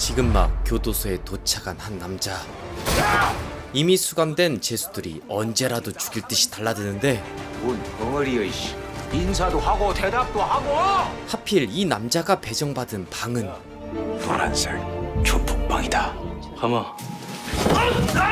지금 막 교도소에 도착한 한 남자. 이미 수감된 죄수들이 언제라도 죽일 듯이 달라드는데 뭔 벙어리여 이씨. 인사도 하고 대답도 하고. 하필 이 남자가 배정받은 방은 노란색 조폭방이다. 하마,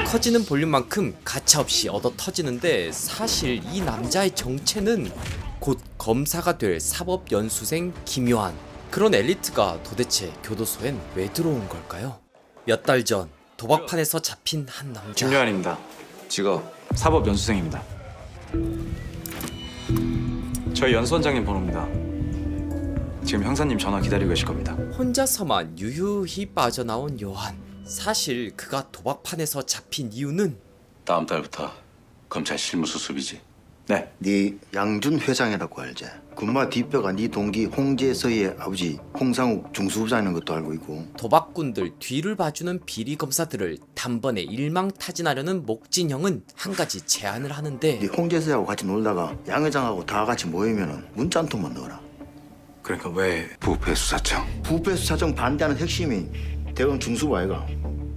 커지는 볼륨만큼 가차없이 얻어 터지는데, 사실 이 남자의 정체는 곧 검사가 될 사법연수생 김요한. 그런 엘리트가 도대체 교도소엔 왜 들어온 걸까요? 몇 달 전 도박판에서 잡힌 한 남자. 김요한입니다. 직업 사법연수생입니다. 저희 연수원장님 번호입니다. 지금 형사님 전화 기다리고 계실 겁니다. 혼자서만 유유히 빠져나온 요한. 사실 그가 도박판에서 잡힌 이유는 다음 달부터 검찰 실무 수습이지. 네. 네 양준 회장이라고 알지? 군마 뒷뼈가 네 동기 홍재서의 아버지 홍상욱 중수부장인 것도 알고 있고. 도박꾼들 뒤를 봐주는 비리 검사들을 단번에 일망타진하려는 목진형은 한 가지 제안을 하는데, 네 홍재서하고 같이 놀다가 양 회장하고 다 같이 모이면은 문자 한 통만 넣어라. 그러니까 왜 부패 수사청. 부패 수사청 반대하는 핵심이 대검 중수부 아이가.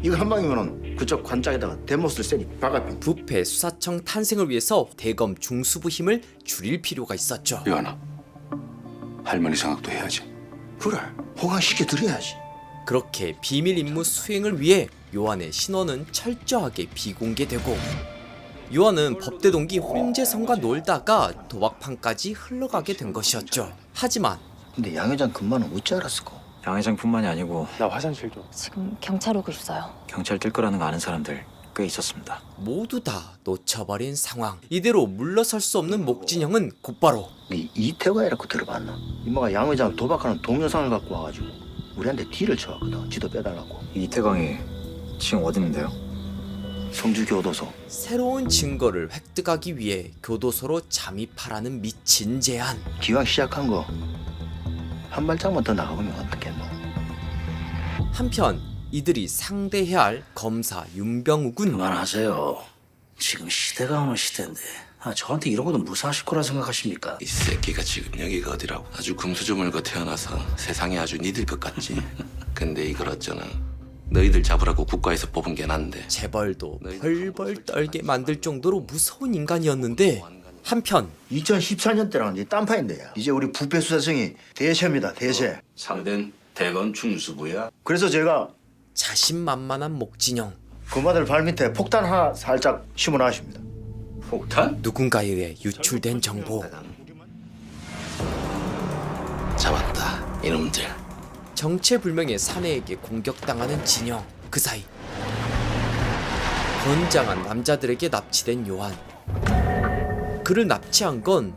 이거 한 방이면은 그쪽 관짝에다가 대못을 세니 박아핀. 부패 수사청 탄생을 위해서 대검 중수부 힘을 줄일 필요가 있었죠. 요한아, 할머니 생각도 해야지. 그래, 호강시켜 드려야지. 그렇게 비밀 임무 수행을 위해 요한의 신원은 철저하게 비공개되고, 요한은 법대 동기 홍재성과 놀다가 도박판까지 흘러가게 된 것이었죠. 하지만 근데 양 회장 근무는 어찌 알았을까? 양 회장뿐만이 아니고 지금 경찰 오고 있어요. 경찰 뜰 거라는 거 아는 사람들 꽤 있었습니다. 모두 다 놓쳐버린 상황. 이대로 물러설 수 없는 목진형은 곧바로 네 이태과이라고 들어봤나? 이모가 양 회장 도박하는 동영상을 갖고 와가지고 우리한테 딜을 쳐왔거든. 지도 빼달라고. 이태광이 지금 어디 있는데요? 성주교도소. 새로운 증거를 획득하기 위해 교도소로 잠입하라는 미친 제안. 기왕 시작한 거 한 발짝만 더 나가보면 어떻겠노? 한편 이들이 상대해야 할 검사 윤병욱은 그만하세요. 지금 시대가 어느 시대인데 저한테 이러고도 무사하실 거라 생각하십니까? 이 새끼가 지금 여기가 어디라고. 아주 금수저물고 태어나서 세상에 아주 니들 것 같지. 근데 이걸 어쩌나 너희들 잡으라고 국가에서 뽑은 게 난데. 재벌도 벌벌 떨게 만들 정도로 무서운 인간이었는데, 한편 2014년 때랑 이제 딴판인데 이제 우리 부패 수사청이 대세입니다. 대세. 상대는 대검 중수부야. 그래서 제가 자신만만한 목진형, 그마들 발밑에 폭탄 하나 살짝 심어놨습니다. 폭탄? 누군가에 의해 유출된 정보. 잡았다 이놈들. 정체불명의 사내에게 공격당하는 진영. 그 사이 건장한 남자들에게 납치된 요한. 그를 납치한 건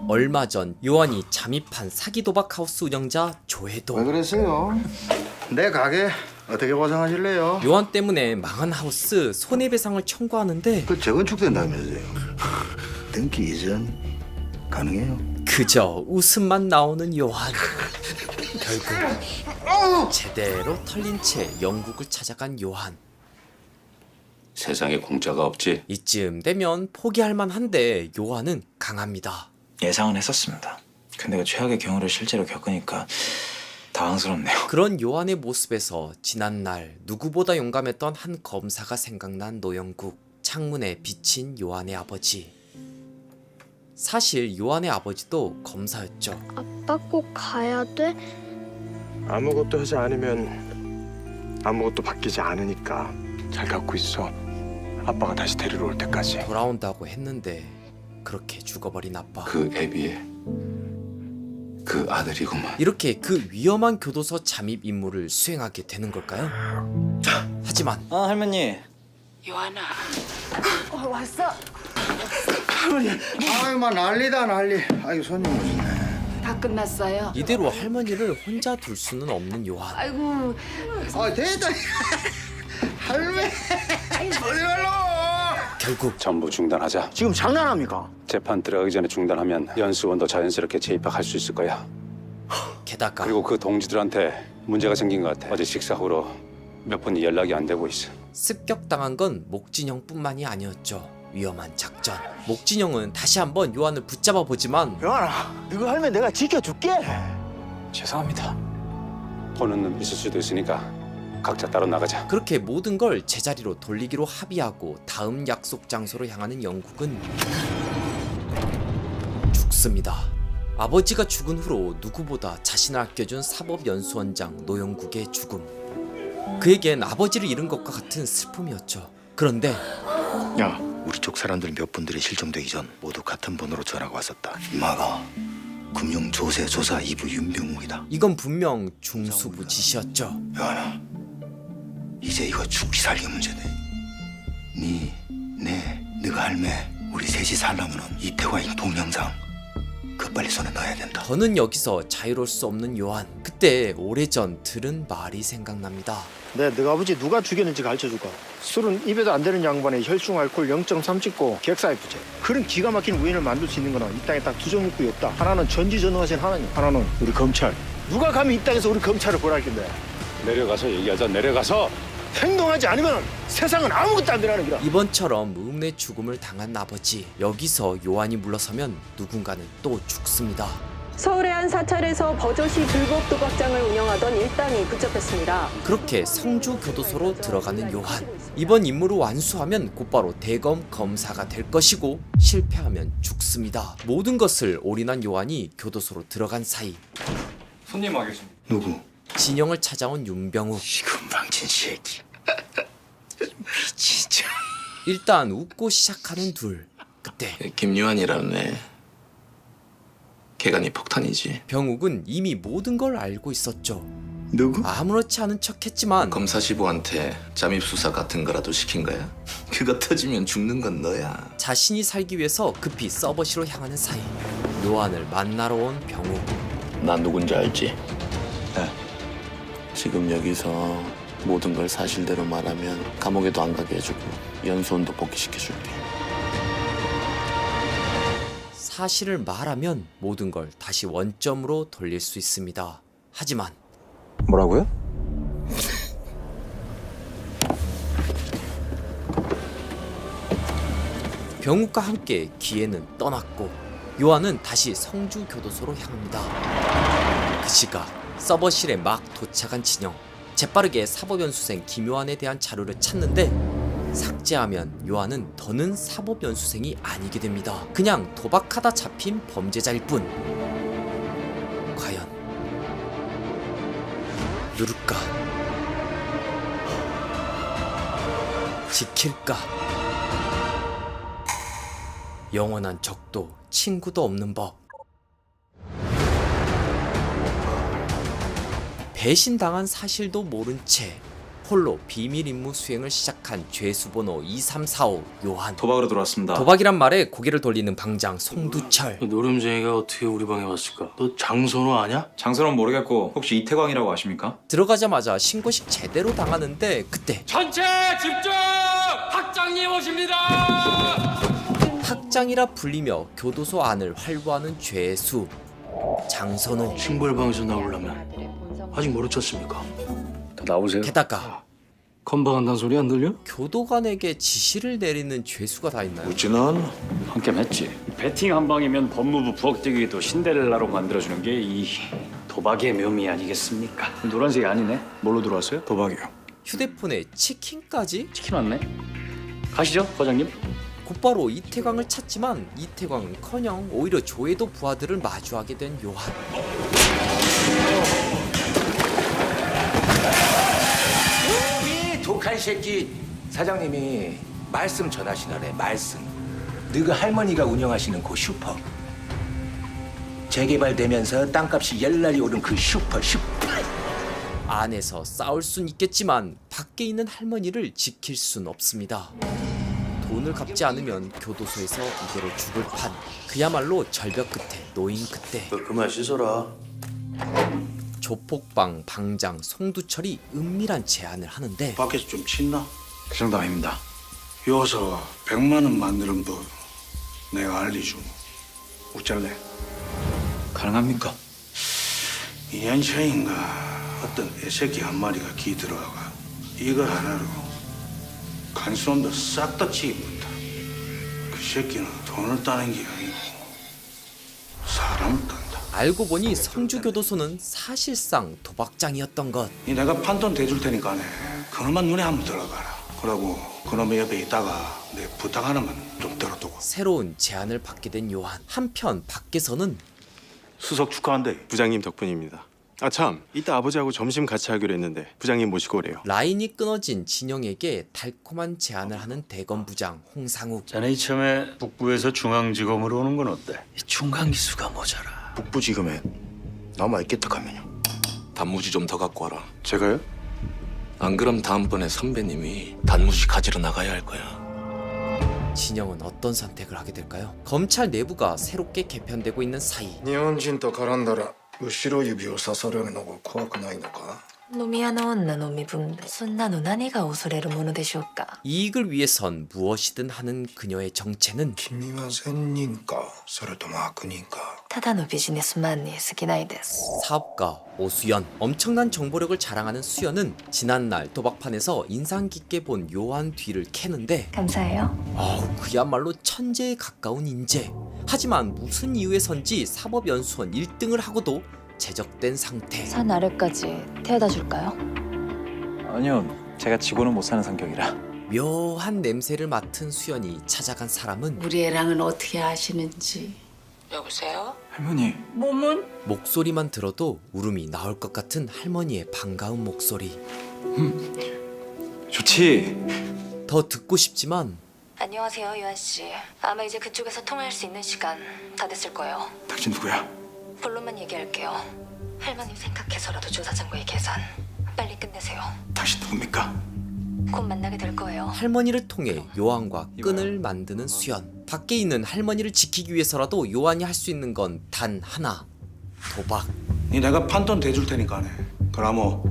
얼마 전 요한이 잠입한 사기 도박 하우스 운영자 조혜도. 왜 그랬어요? 내 가게 어떻게 보상하실래요? 요한 때문에 망한 하우스 손해배상을 청구하는데 그 재건축된다면서요. 등기 이전 가능해요? 그저 웃음만 나오는 요한. 결국 제대로 털린 채 영국을 찾아간 요한. 세상에 공짜가 없지. 이쯤 되면 포기할 만한데 요한은 강합니다. 예상은 했었습니다. 근데 그 최악의 경우를 실제로 겪으니까 당황스럽네요. 그런 요한의 모습에서 지난날 누구보다 용감했던 한 검사가 생각난 노영국. 창문에 비친 요한의 아버지. 사실 요한의 아버지도 검사였죠. 아빠 꼭 가야 돼? 아무것도 하지 않으면 아무것도 바뀌지 않으니까 잘 갖고 있어. 아빠가 다시 데리러 올 때까지. 돌아온다고 했는데 그렇게 죽어버린 아빠. 그 애비의 그 아들이구만. 이렇게 그 위험한 교도소 잠입 임무를 수행하게 되는 걸까요? 하지만 할머니. 요한아. 아유, 막 난리다 난리. 아이고 손님 오셨네. 다 끝났어요. 이대로 할머니를 혼자 둘 수는 없는 요한. 아이고. 아 됐다. 할매. 어디 갈로? 결국 전부 중단하자. 지금 장난합니까? 재판 들어가기 전에 중단하면 연수원도 자연스럽게 재입학할 수 있을 거야. 게다가 그리고 그 동지들한테 문제가 생긴 것 같아. 어제 식사 후로 몇 번 연락이 안 되고 있어. 습격당한 건 목진형뿐만이 아니었죠. 위험한 작전. 목진형은 다시 한번 요한을 붙잡아 보지만 영환아, 너그 할매 내가 지켜줄게. 죄송합니다. 돈은 있을 수도 있으니까 각자 따로 나가자. 그렇게 모든 걸 제자리로 돌리기로 합의하고 다음 약속 장소로 향하는 영국은 죽습니다. 아버지가 죽은 후로 누구보다 자신을 아껴준 사법연수원장 노영국의 죽음. 그에겐 아버지를 잃은 것과 같은 슬픔이었죠. 그런데 야, 우리 쪽 사람들 몇 분들이 실종되기 전 모두 같은 번호로 전화가 왔었다. 이마가 금융조세 조사 2부 윤병욱이다. 이건 분명 중수부 짓이었죠. 요한아, 이제 이거 죽기 살기 문제네. 네가 할매, 우리 셋이 살려면은 이태광의 동영상 그 빨리 손에 넣어야 된다. 더는 여기서 자유로울 수 없는 요한. 그때 오래전 들은 말이 생각납니다. 너가 아버지 누가 죽였는지 가르쳐줄까? 술은 입에도 안 되는 양반에 혈중 알코올 0.3 찍고 객사이프제. 그런 기가 막힌 우연을 만들 수 있는 거는 이 땅에 딱 두 종류뿐이 없다. 하나는 전지전능하신 하나님, 하나는 우리 검찰. 누가 감히 이 땅에서 우리 검찰을 보랄 건데. 내려가서 얘기하자. 내려가서. 행동하지 않으면 세상은 아무것도 안 되라는 거라. 이번처럼 무음의 죽음을 당한 아버지. 여기서 요한이 물러서면 누군가는 또 죽습니다. 서울의 한 사찰에서 버젓이 불법 도박장을 운영하던 일당이 붙잡혔습니다. 그렇게 성주교도소로 들어가는 요한. 이번 임무를 완수하면 곧바로 대검 검사가 될 것이고 실패하면 죽습니다. 모든 것을 올인한 요한이 교도소로 들어간 사이 손님 와 계십니다. 누구? 진영을 찾아온 윤병욱. 이 금방진 새끼. 미치죠. 일단 웃고 시작하는 둘. 그때 김요한이라는 애. 걔가 네 폭탄이지. 병욱은 이미 모든 걸 알고 있었죠. 누구? 아무렇지 않은 척했지만 검사 시부한테 잠입 수사 같은 거라도 시킨 거야? 그거 터지면 죽는 건 너야. 자신이 살기 위해서 급히 서버시로 향하는 사이 요한을 만나러 온 병욱. 난 누군지 알지? 네. 지금 여기서 모든 걸 사실대로 말하면 감옥에도 안 가게 해주고 연수원도 복귀시켜줄게. 사실을 말하면 모든 걸 다시 원점으로 돌릴 수 있습니다. 하지만 뭐라고요? 병욱과 함께 기회는 떠났고 요한은 다시 성주교도소로 향합니다. 그 시각 서버실에 막 도착한 진영. 재빠르게 사법연수생 김요한에 대한 자료를 찾는데 삭제하면 요한은 더는 사법연수생이 아니게 됩니다. 그냥 도박하다 잡힌 범죄자일 뿐. 과연 누를까? 지킬까? 영원한 적도 친구도 없는 법. 배신당한 사실도 모른 채 홀로 비밀 임무 수행을 시작한 죄수번호 2345 요한. 도박으로 들어왔습니다. 도박이란 말에 고개를 돌리는 방장 송두철. 노름쟁이가 어떻게 우리 방에 왔을까? 너 장선호 아냐? 장선은 모르겠고 혹시 이태광이라고 아십니까? 들어가자마자 신고식 제대로 당하는데 그때 전체 집중! 학장님 오십니다! 학장이라 불리며 교도소 안을 활보하는 죄수 장선호. 징벌방에서 나오려면 아직 모르셨습니까? 다 나오세요. 게다가 건방한다는 소리 안 들려? 교도관에게 지시를 내리는 죄수가 다 있나요? 우진원 한겜 했지. 배팅 한 방이면 법무부 부엌대기도 신데렐라로 만들어주는 게 이 도박의 묘미 아니겠습니까? 노란색이 아니네. 뭘로 들어왔어요? 도박이요. 휴대폰에 치킨까지? 치킨 왔네. 가시죠, 과장님. 곧바로 이태광을 찾지만 이태광은커녕 오히려 조에도 부하들을 마주하게 된 요한. 이 독한 새끼 사장님이 말씀 전하시나래. 말씀. 너그 할머니가 운영하시는 그 슈퍼 재개발되면서 땅값이 열날이 오른 그 슈퍼. 안에서 싸울 순 있겠지만 밖에 있는 할머니를 지킬 순 없습니다. 돈을 갚지 않으면 교도소에서 이대로 죽을 판. 그야말로 절벽 끝에 놓인 그때 그만 씻어라. 조폭방 방장 송두철이 은밀한 제안을 하는데 밖에서 좀 친나? 그 정도 아닙니다. 여기서 100만 원 만드는 법 내가 알려주고 어쩔래? 가능합니까? 2년 차인가 어떤 애새끼 한 마리가 기 들어가 이거 하나로 간수놈들 싹 다 치입니다. 그 새끼는 돈을 따는 게 아니고 사람을 딴다. 알고 보니 성주교도소는 사실상 도박장이었던 것. 내가 판돈 대줄 테니까네. 그놈만 눈에 한번 들어가라. 그러고 그놈의 옆에 있다가 내 부탁 하나만 좀 들어두고. 새로운 제안을 받게 된 요한. 한편 밖에서는 수석 축하한대. 부장님 덕분입니다. 아 참, 이따 아버지하고 점심 같이 하기로 했는데 부장님 모시고 오래요. 라인이 끊어진 진영에게 달콤한 제안을 하는 대검부장 홍상욱. 자네 이참에 북부에서 중앙지검으로 오는 건 어때? 중간 기수가 모자라. 북부지검에 남아있겠다 하면요. 단무지 좀 더 갖고 와라. 제가요? 안 그럼 다음번에 선배님이 단무지 가지러 나가야 할 거야. 진영은 어떤 선택을 하게 될까요? 검찰 내부가 새롭게 개편되고 있는 사이 日本人と絡んだら後ろ指を刺されるのが怖くないのか飲み屋の女の身分でそんなの何が恐れるものでしょうか。 이익을 위해선 무엇이든 하는 그녀의 정체는 君は善人かそれとも悪人かただのビジネスマンに過ぎないです。 사업가 오수연. 엄청난 정보력을 자랑하는 수연은 지난날 도박판에서 인상 깊게 본 요한 뒤를 캐는데 감사해요. 그야말로 천재에 가까운 인재. 하지만 무슨 이유에선지 사법연수원 1등을 하고도 제적된 상태. 산 아래까지 태워다 줄까요? 아니요, 제가 지고는 못 사는 성격이라. 묘한 냄새를 맡은 수연이 찾아간 사람은 우리 애랑은 어떻게 아시는지. 여보세요? 할머니, 몸은? 목소리만 들어도 울음이 나올 것 같은 할머니의 반가운 목소리. 좋지. 더 듣고 싶지만 안녕하세요, 유한 씨. 아마 이제 그쪽에서 통화할 수 있는 시간 다 됐을 거예요. 당신 누구야? 본론만 얘기할게요. 할머님 생각해서라도 조사장과의 계산 빨리 끝내세요. 당신 누굽니까? 곧 만나게 될 거예요. 할머니를 통해 요한과 끈을 만드는 수연. 밖에 있는 할머니를 지키기 위해서라도 요한이 할 수 있는 건 단 하나. 도박. 내가 판돈 대줄 테니까네. 그러면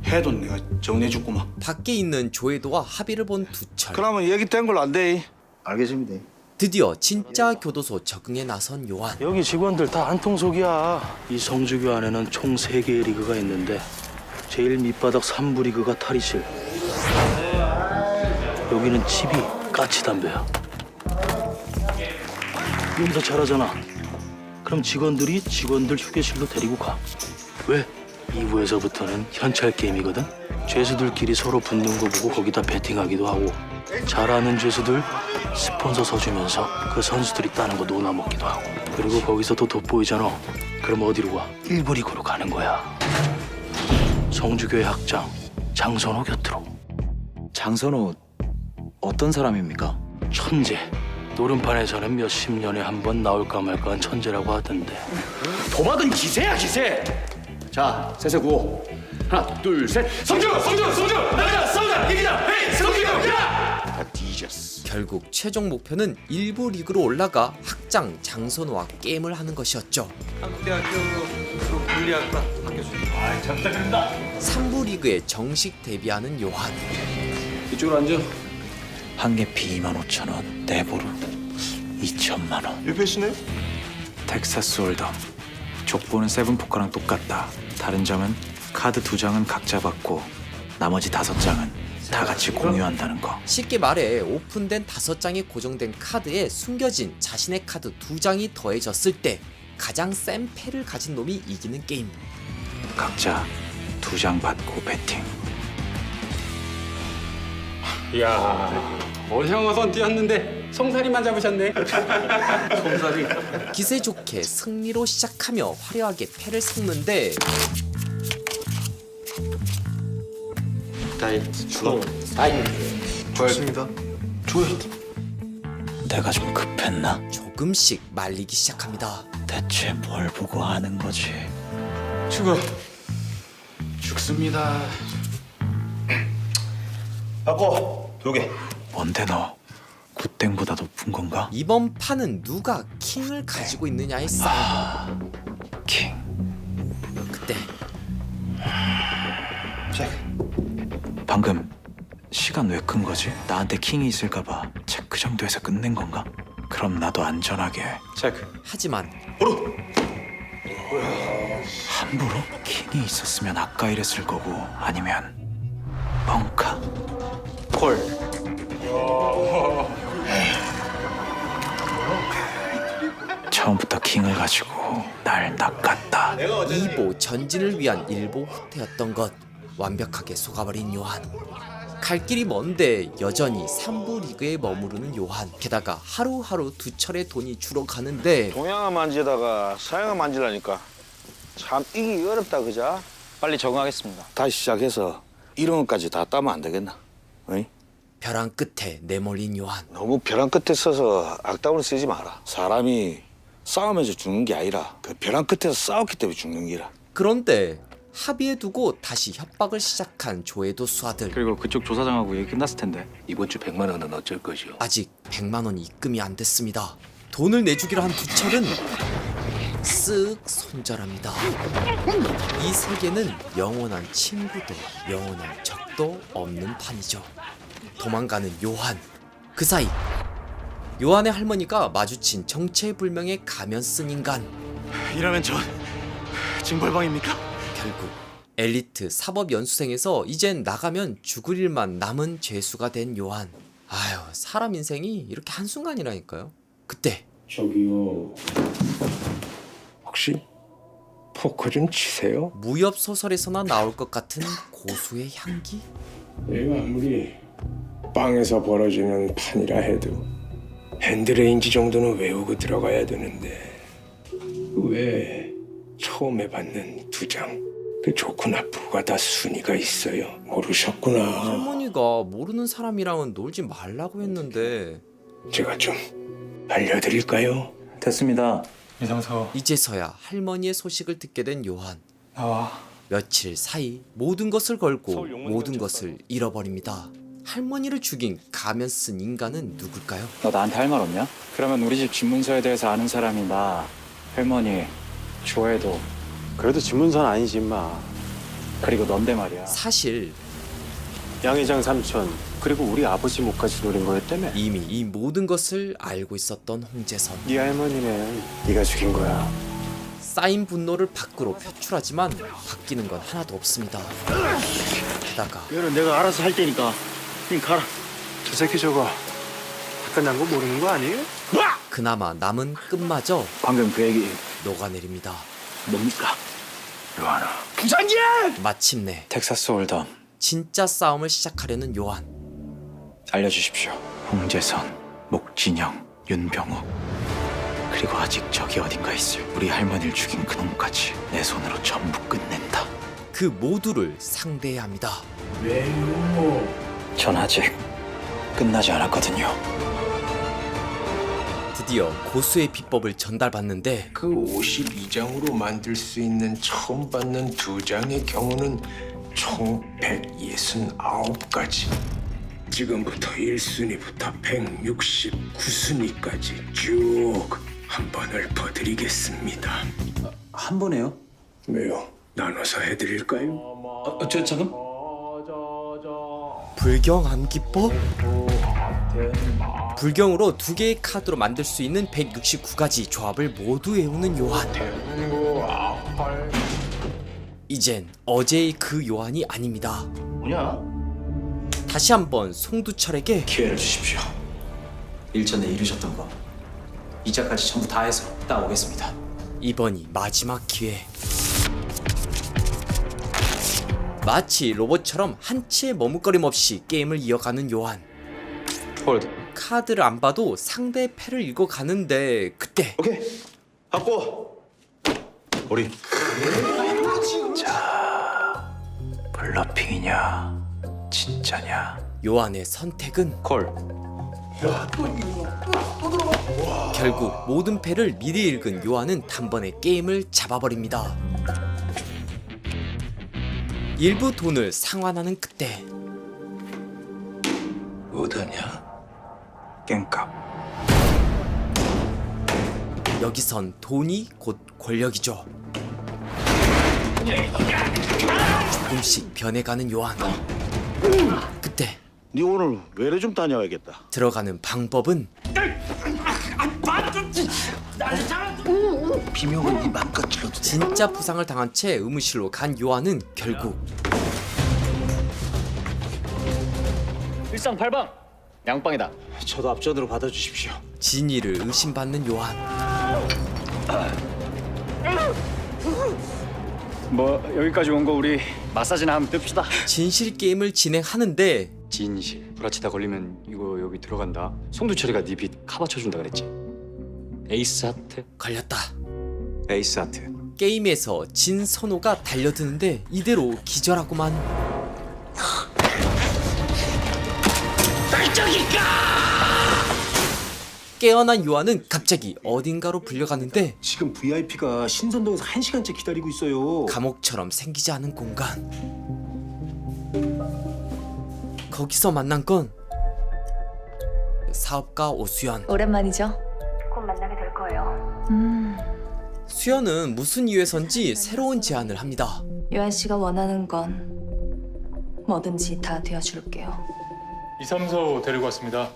해돈 내가 정리해줄구만. 밖에 있는 조회도와 합의를 본 두철. 그러면 얘기 된 걸로 안 돼. 알겠습니다. 드디어 진짜 교도소 적응에 나선 요한. 여기 직원들 다 한통속이야. 이 성주교 안에는 총 3개의 리그가 있는데 제일 밑바닥 3부 리그가 탈의실. 여기는 집이 까치담배야. 여기서 잘하잖아. 그럼 직원들 휴게실로 데리고 가. 왜? 2부에서부터는 현찰 게임이거든. 죄수들끼리 서로 붙는 거 보고 거기다 베팅하기도 하고 잘하는 죄수들 스폰서 서주면서 그 선수들이 따는 거 노나 먹기도 하고 그리고 거기서 또 돋보이잖아. 그럼 어디로 가? 1부 리그로 가는 거야. 성주교회 학장 장선호 곁으로. 장선호 어떤 사람입니까? 천재. 노름판에서는 몇십 년에 한 번 나올까 말까한 천재라고 하던데. 도박은 기세야 기세. 자, 셋에 구호. 하나, 둘, 셋. 성주! 나가자! 싸우자! 이기자! 헤이! 성주! 야! 다 뒤졌어. 결국 최종 목표는 1부 리그로 올라가 학장 장선호와 게임을 하는 것이었죠. 한국대학교로 분리할까? 학교 중. 아, 잡다 그런다. 3부 리그에 정식 데뷔하는 요한. 이쪽으로 앉아. 한 개 피 25,000원, 내보루 2,000만 원. 유배시네? 텍사스 홀덤. 족보는 세븐포커랑 똑같다. 다른 점은 카드 2장은 각자 받고 나머지 5장은 다 같이 공유한다는 거. 쉽게 말해 오픈된 5장의 고정된 카드에 숨겨진 자신의 카드 2장이 더해졌을 때 가장 센 패를 가진 놈이 이기는 게임. 각자 2장 받고 배팅. 이야, 어향어선 뛰었는데 송사리만 잡으셨네. 기세 좋게 승리로 시작하며 화려하게 패를 섞는데 좋습니다. 내가 좀 급했나? 조금씩 말리기 시작합니다. 대체 뭘 보고 하는 거지? 죽습니다. 바꿔. 요게. 뭔데 너? 굿땡보다 높은 건가? 이번 판은 누가 킹을 가지고 있느냐의 싸움. 킹. 그때 방금 시간 왜 끈 거지? 나한테 킹이 있을까봐 체크 정도에서 끝낸 건가? 그럼 나도 안전하게. 하지만 함부로? 킹이 있었으면 아까 이랬을 거고 아니면 뻥카. 콜. 처음부터 킹을 가지고 나 날 낚았다. 2보 전진을 위한 1보 후퇴였던 것 완벽하게 속아버린 요한. 갈 길이 먼데 여전히 3부 리그에 머무르는 요한. 게다가 하루하루 두 철의 돈이 줄어가는데 동양화 만지다가 서양화 만지라니까 참 이기 어렵다 그자? 빨리 적응하겠습니다. 다시 시작해서 이런 것까지 다 따면 안 되겠나? 어이? 벼랑 끝에 내몰린 요한. 너무 벼랑 끝에 서서 악담을 쓰지 마라. 사람이 싸우면서 죽는 게 아니라 그 벼랑 끝에서 싸웠기 때문에 죽는 기라. 그런데 합의에 두고 다시 협박을 시작한 조에도 수하들. 그리고 그쪽 조사장하고 얘기 끝났을 텐데. 이번 주 100만 원은 어쩔 것이오? 아직 100만 원이 입금이 안 됐습니다. 돈을 내주기로 한 두 철은 쓱 손절합니다. 이 세계는 영원한 친구도 영원한 적도 없는 판이죠. 도망가는 요한. 그 사이 요한의 할머니가 마주친 정체불명의 가면 쓴 인간. 이러면 전 징벌방입니까? 결국 엘리트 사법연수생에서 이젠 나가면 죽을 일만 남은 죄수가 된 요한. 아휴, 사람 인생이 이렇게 한순간이라니까요. 그때 저기요, 혹시 포커 좀 치세요? 무협 소설에서나 나올 것 같은 고수의 향기? 내가 아무리 빵에서 벌어지는 판이라 해도 핸드레인지 정도는 외우고 들어가야 되는데 왜 처음에 받는 두 장 그 좋고 나쁘고가 다 순위가 있어요. 모르셨구나. 할머니가 모르는 사람이랑은 놀지 말라고 했는데 제가 좀 알려드릴까요? 됐습니다. 이상서. 이제서야 할머니의 소식을 듣게 된 요한. 나와. 며칠 사이 모든 것을 걸고 모든 것을 잃어버립니다. 할머니를 죽인 가면 쓴 인간은 누굴까요? 너 나한테 할 말 없냐? 그러면 우리 집 집문서에 대해서 아는 사람이 나, 할머니, 조회도, 그래도 집문서는 아니지 임마. 그리고 넌데 말이야. 사실 양회장 삼촌 그리고 우리 아버지 목까지 노린 거였다며. 이미 이 모든 것을 알고 있었던 홍재선. 네 할머니는 네가 죽인 거야. 쌓인 분노를 밖으로 표출하지만 바뀌는 건 하나도 없습니다. 게다가 얘는 내가 알아서 할 테니까 그냥 가라. 저 새끼 저거 아까 난 거 모르는 거 아니에요? 그나마 남은 끝마저 방금 그 얘기 녹아내립니다. 뭡니까? 요한아. 마침내 텍사스 홀덤 진짜 싸움을 시작하려는 요한. 알려주십시오. 홍재선, 목진영, 윤병욱, 그리고 아직 저기 어딘가 있을 우리 할머니를 죽인 그놈까지 내 손으로 전부 끝낸다. 그 모두를 상대해야 합니다. 왜요? 전 아직 끝나지 않았거든요. 드디어 고수의 비법을 전달받는데 그 52장으로 만들 수 있는 처음 받는 두 장의 경우는 총 169가지. 지금부터 1순위부터 169순위까지 쭉 한 번 읊어드리겠습니다. 한 번에요? 왜요? 나눠서 해드릴까요? 저 잠깐. 불경 암기법? 불경으로 두 개의 카드로 만들 수 있는 169가지 조합을 모두 외우는 요한. 이젠 어제의 그 요한이 아닙니다. 뭐냐? 다시 한번 송두철에게 기회를 주십시오. 일전에 이루셨던 거 이자까지 전부 다 해서 따오겠습니다. 이번이 마지막 기회. 마치 로봇처럼 한치의 머뭇거림 없이 게임을 이어가는 요한. 홀드. 카드를 안 봐도 상대의 패를 읽어가는데 그때 오케이. 바꿔. 우리 블러핑이냐 진짜냐. 요한의 선택은 콜. 결국 모든 패를 미리 읽은 요한은 단번에 게임을 잡아버립니다. 일부 돈을 상환하는 그때 뭐더냐? 깽값. 여기선 돈이 곧 권력이죠. 조금씩 변해가는 요한. 그때 네 오늘 외래 좀 다녀와야겠다. 들어가는 방법은 비명은 네 맘껏 질러도 돼. 진짜 부상을 당한 채 의무실로 간 요한은 결국 일상팔방 양빵이다. 저도 앞전으로 받아주십시오. 진이를 의심받는 요한. 뭐 여기까지 온 거 우리 마사지나 한번 뜹시다. 진실 게임을 진행하는데 진실. 불아치다 걸리면 이거 여기 들어간다. 송두철이가 네 빚 커버 쳐준다 그랬지. 에이스 하트. 걸렸다. 에이스 하트. 게임에서 진 선호가 달려드는데 이대로 기절하고만. 깨어난 요한은 갑자기 어딘가로 불려갔는데 지금 VIP가 신선동에서 1시간째 기다리고 있어요. 감옥처럼 생기지 않은 공간. 거기서 만난 건 사업가 오수연. 오랜만이죠? 곧 만나게 될 거예요. 수연은 무슨 이유에선지 새로운 제안을 합니다. 요한 씨가 원하는 건 뭐든지 다 되어줄게요. 234호 데리고 왔습니다.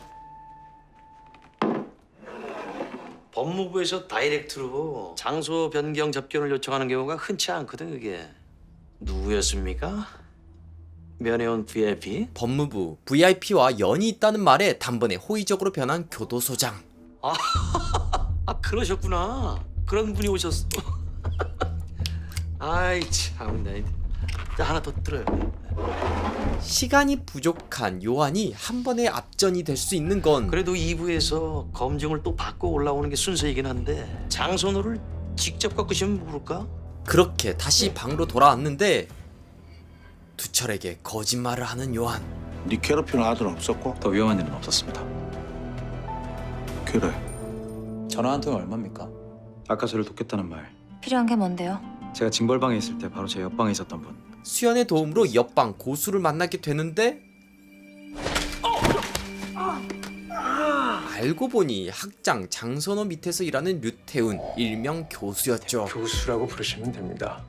법무부에서 다이렉트로 장소 변경 접견을 요청하는 경우가 흔치 않거든. 그게 누구였습니까? 면회온 VIP? 법무부 VIP와 연이 있다는 말에 단번에 호의적으로 변한 교도소장. 아 그러셨구나. 그런 분이 오셨어. 아이 참. 자, 하나 더 들어요. 시간이 부족한 요한이 한 번에 앞전이 될 수 있는 건 그래도 2부에서 검증을 또 받고 올라오는 게 순서이긴 한데 장선호를 직접 꺾으시면 모를까? 그렇게 다시 방으로 돌아왔는데 두철에게 거짓말을 하는 요한. 네 괴롭히는 아들은 없었고? 더 위험한 일은 없었습니다. 그래. 전화 한 통이 얼마입니까? 아까 저를 돕겠다는 말. 필요한 게 뭔데요? 제가 징벌방에 있을 때 바로 제 옆방에 있었던 분. 수연의 도움으로 옆방 고수를 만나게 되는데 알고 보니 학장 장선호 밑에서 일하는 류태훈 일명 교수였죠. 교수라고 부르시면 됩니다.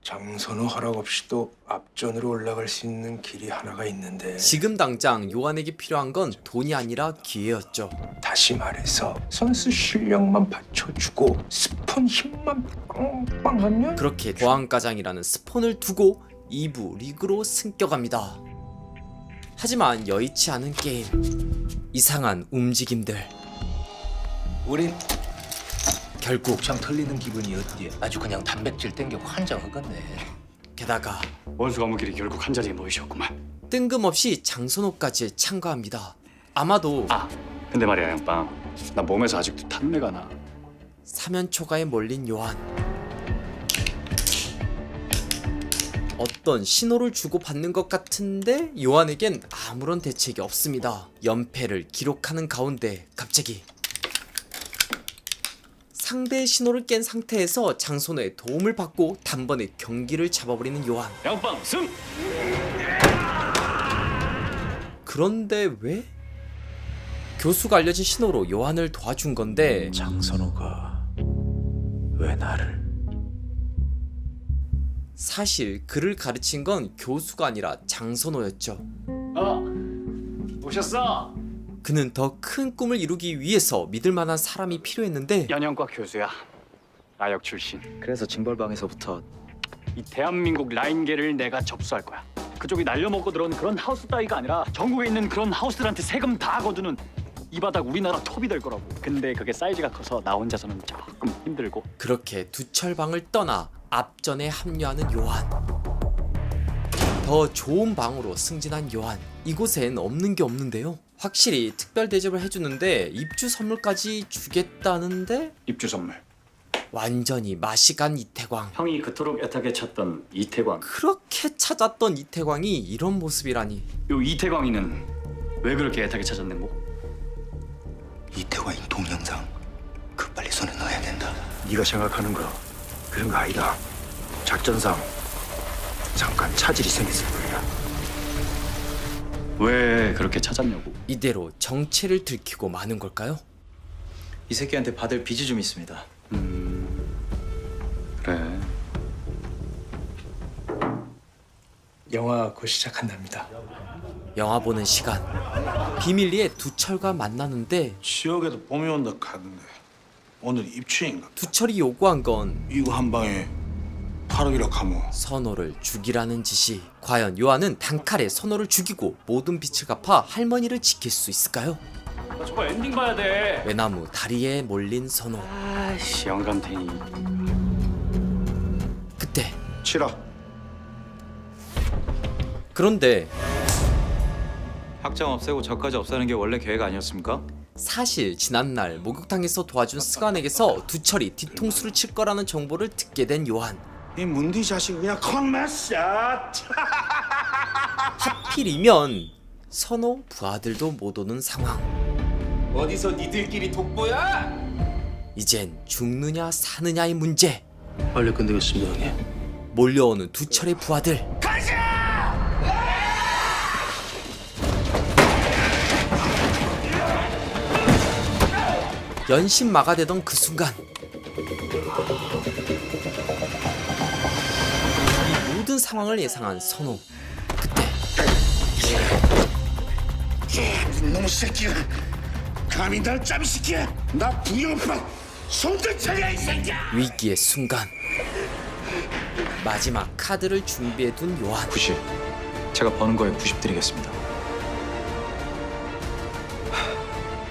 장선호 허락 없이도 앞전으로 올라갈 수 있는 길이 하나가 있는데 지금 당장 요한에게 필요한 건 돈이 아니라 기회였죠. 다시 말해서 선수 실력만 받쳐주고 스폰 힘만 빵빵하면 그렇게 보안과장이라는 스폰을 두고 2부 리그로 승격합니다. 하지만 여의치 않은 게임, 이상한 움직임들. 우린 결국 옥상 털리는 기분이 어때? 아주 그냥 단백질 땡겨 환장하겠네. 게다가 원수 과목끼리 결국 한 자리에 모이셨구만. 뜬금없이 장선호까지 참가합니다. 아마도 근데 말이야 양빵. 나 몸에서 아직도 탄내가 나. 사면초가에 몰린 요한. 어떤 신호를 주고받는 것 같은데 요한에겐 아무런 대책이 없습니다. 연패를 기록하는 가운데 갑자기 상대의 신호를 깬 상태에서 장선호의 도움을 받고 단번에 경기를 잡아버리는 요한. 양빵 승! 그런데 왜? 교수가 알려진 신호로 요한을 도와준 건데 장선호가 왜 나를? 사실 그를 가르친 건 교수가 아니라 장선호였죠. 오셨어? 그는 더 큰 꿈을 이루기 위해서 믿을 만한 사람이 필요했는데 연영과 교수야. 나역 출신. 그래서 징벌방에서부터 이 대한민국 라인계를 내가 접수할 거야. 그쪽이 날려먹고 들어온 그런 하우스 따위가 아니라 전국에 있는 그런 하우스들한테 세금 다 거두는 이 바닥 우리나라 톱이 될 거라고. 근데 그게 사이즈가 커서 나 혼자서는 조금 힘들고. 그렇게 두철방을 떠나 앞전에 합류하는 요한. 더 좋은 방으로 승진한 요한. 이곳엔 없는 게 없는데요. 확실히 특별 대접을 해주는데 입주 선물까지 주겠다는데 입주 선물. 완전히 맛이 간 이태광. 형이 그토록 애타게 찾던 이태광. 그렇게 찾았던 이태광이 이런 모습이라니. 요 이태광이는 왜 그렇게 애타게 찾았는고? 이태광인 동영상 그 빨리 손에 넣어야 된다. 네가 생각하는 거 그런 거 아니다. 작전상 잠깐 차질이 생겼을 거야. 왜 그렇게 찾았냐고? 이대로 정체를 들키고 마는 걸까요? 이 새끼한테 받을 빚이 좀 있습니다. 그래. 영화 곧 시작한답니다. 영화 보는 시간. 비밀리에 두철과 만나는데 지역에도 봄이 온다 카던데 오늘 입추인가? 두철이 요구한 건 이거 한 방에 8억이라 카모. 선호를 죽이라는 지시. 과연 요한은 단칼에 선호를 죽이고 모든 빚을 갚아 할머니를 지킬 수 있을까요? 나 정말 엔딩 봐야 돼. 외나무 다리에 몰린 선호. 아이씨 영감탱이. 치라. 그런데 확장 없애고 저까지 없애는 게 원래 계획 아니었습니까? 사실 지난날 목욕탕에서 도와준 스간에게서 두철이 뒤통수를 칠 거라는 정보를 듣게 된 요한. 이 문디 자식 그냥 컷맛샷. 하필이면 선호 부하들도 못 오는 상황. 어디서 니들끼리 독보야? 이젠 죽느냐 사느냐의 문제. 빨리 끝내겠습니다, 형님. 몰려오는 두철의 부하들. 연신 막아대던 그 순간 이 모든 상황을 예상한 선호. 놈 새끼가 감히 날 짬시켜. 나 부여파 손들 차려 이 새끼야. 위기의 순간 마지막 카드를 준비해둔 요한. 90. 제가 버는 거에 90 드리겠습니다.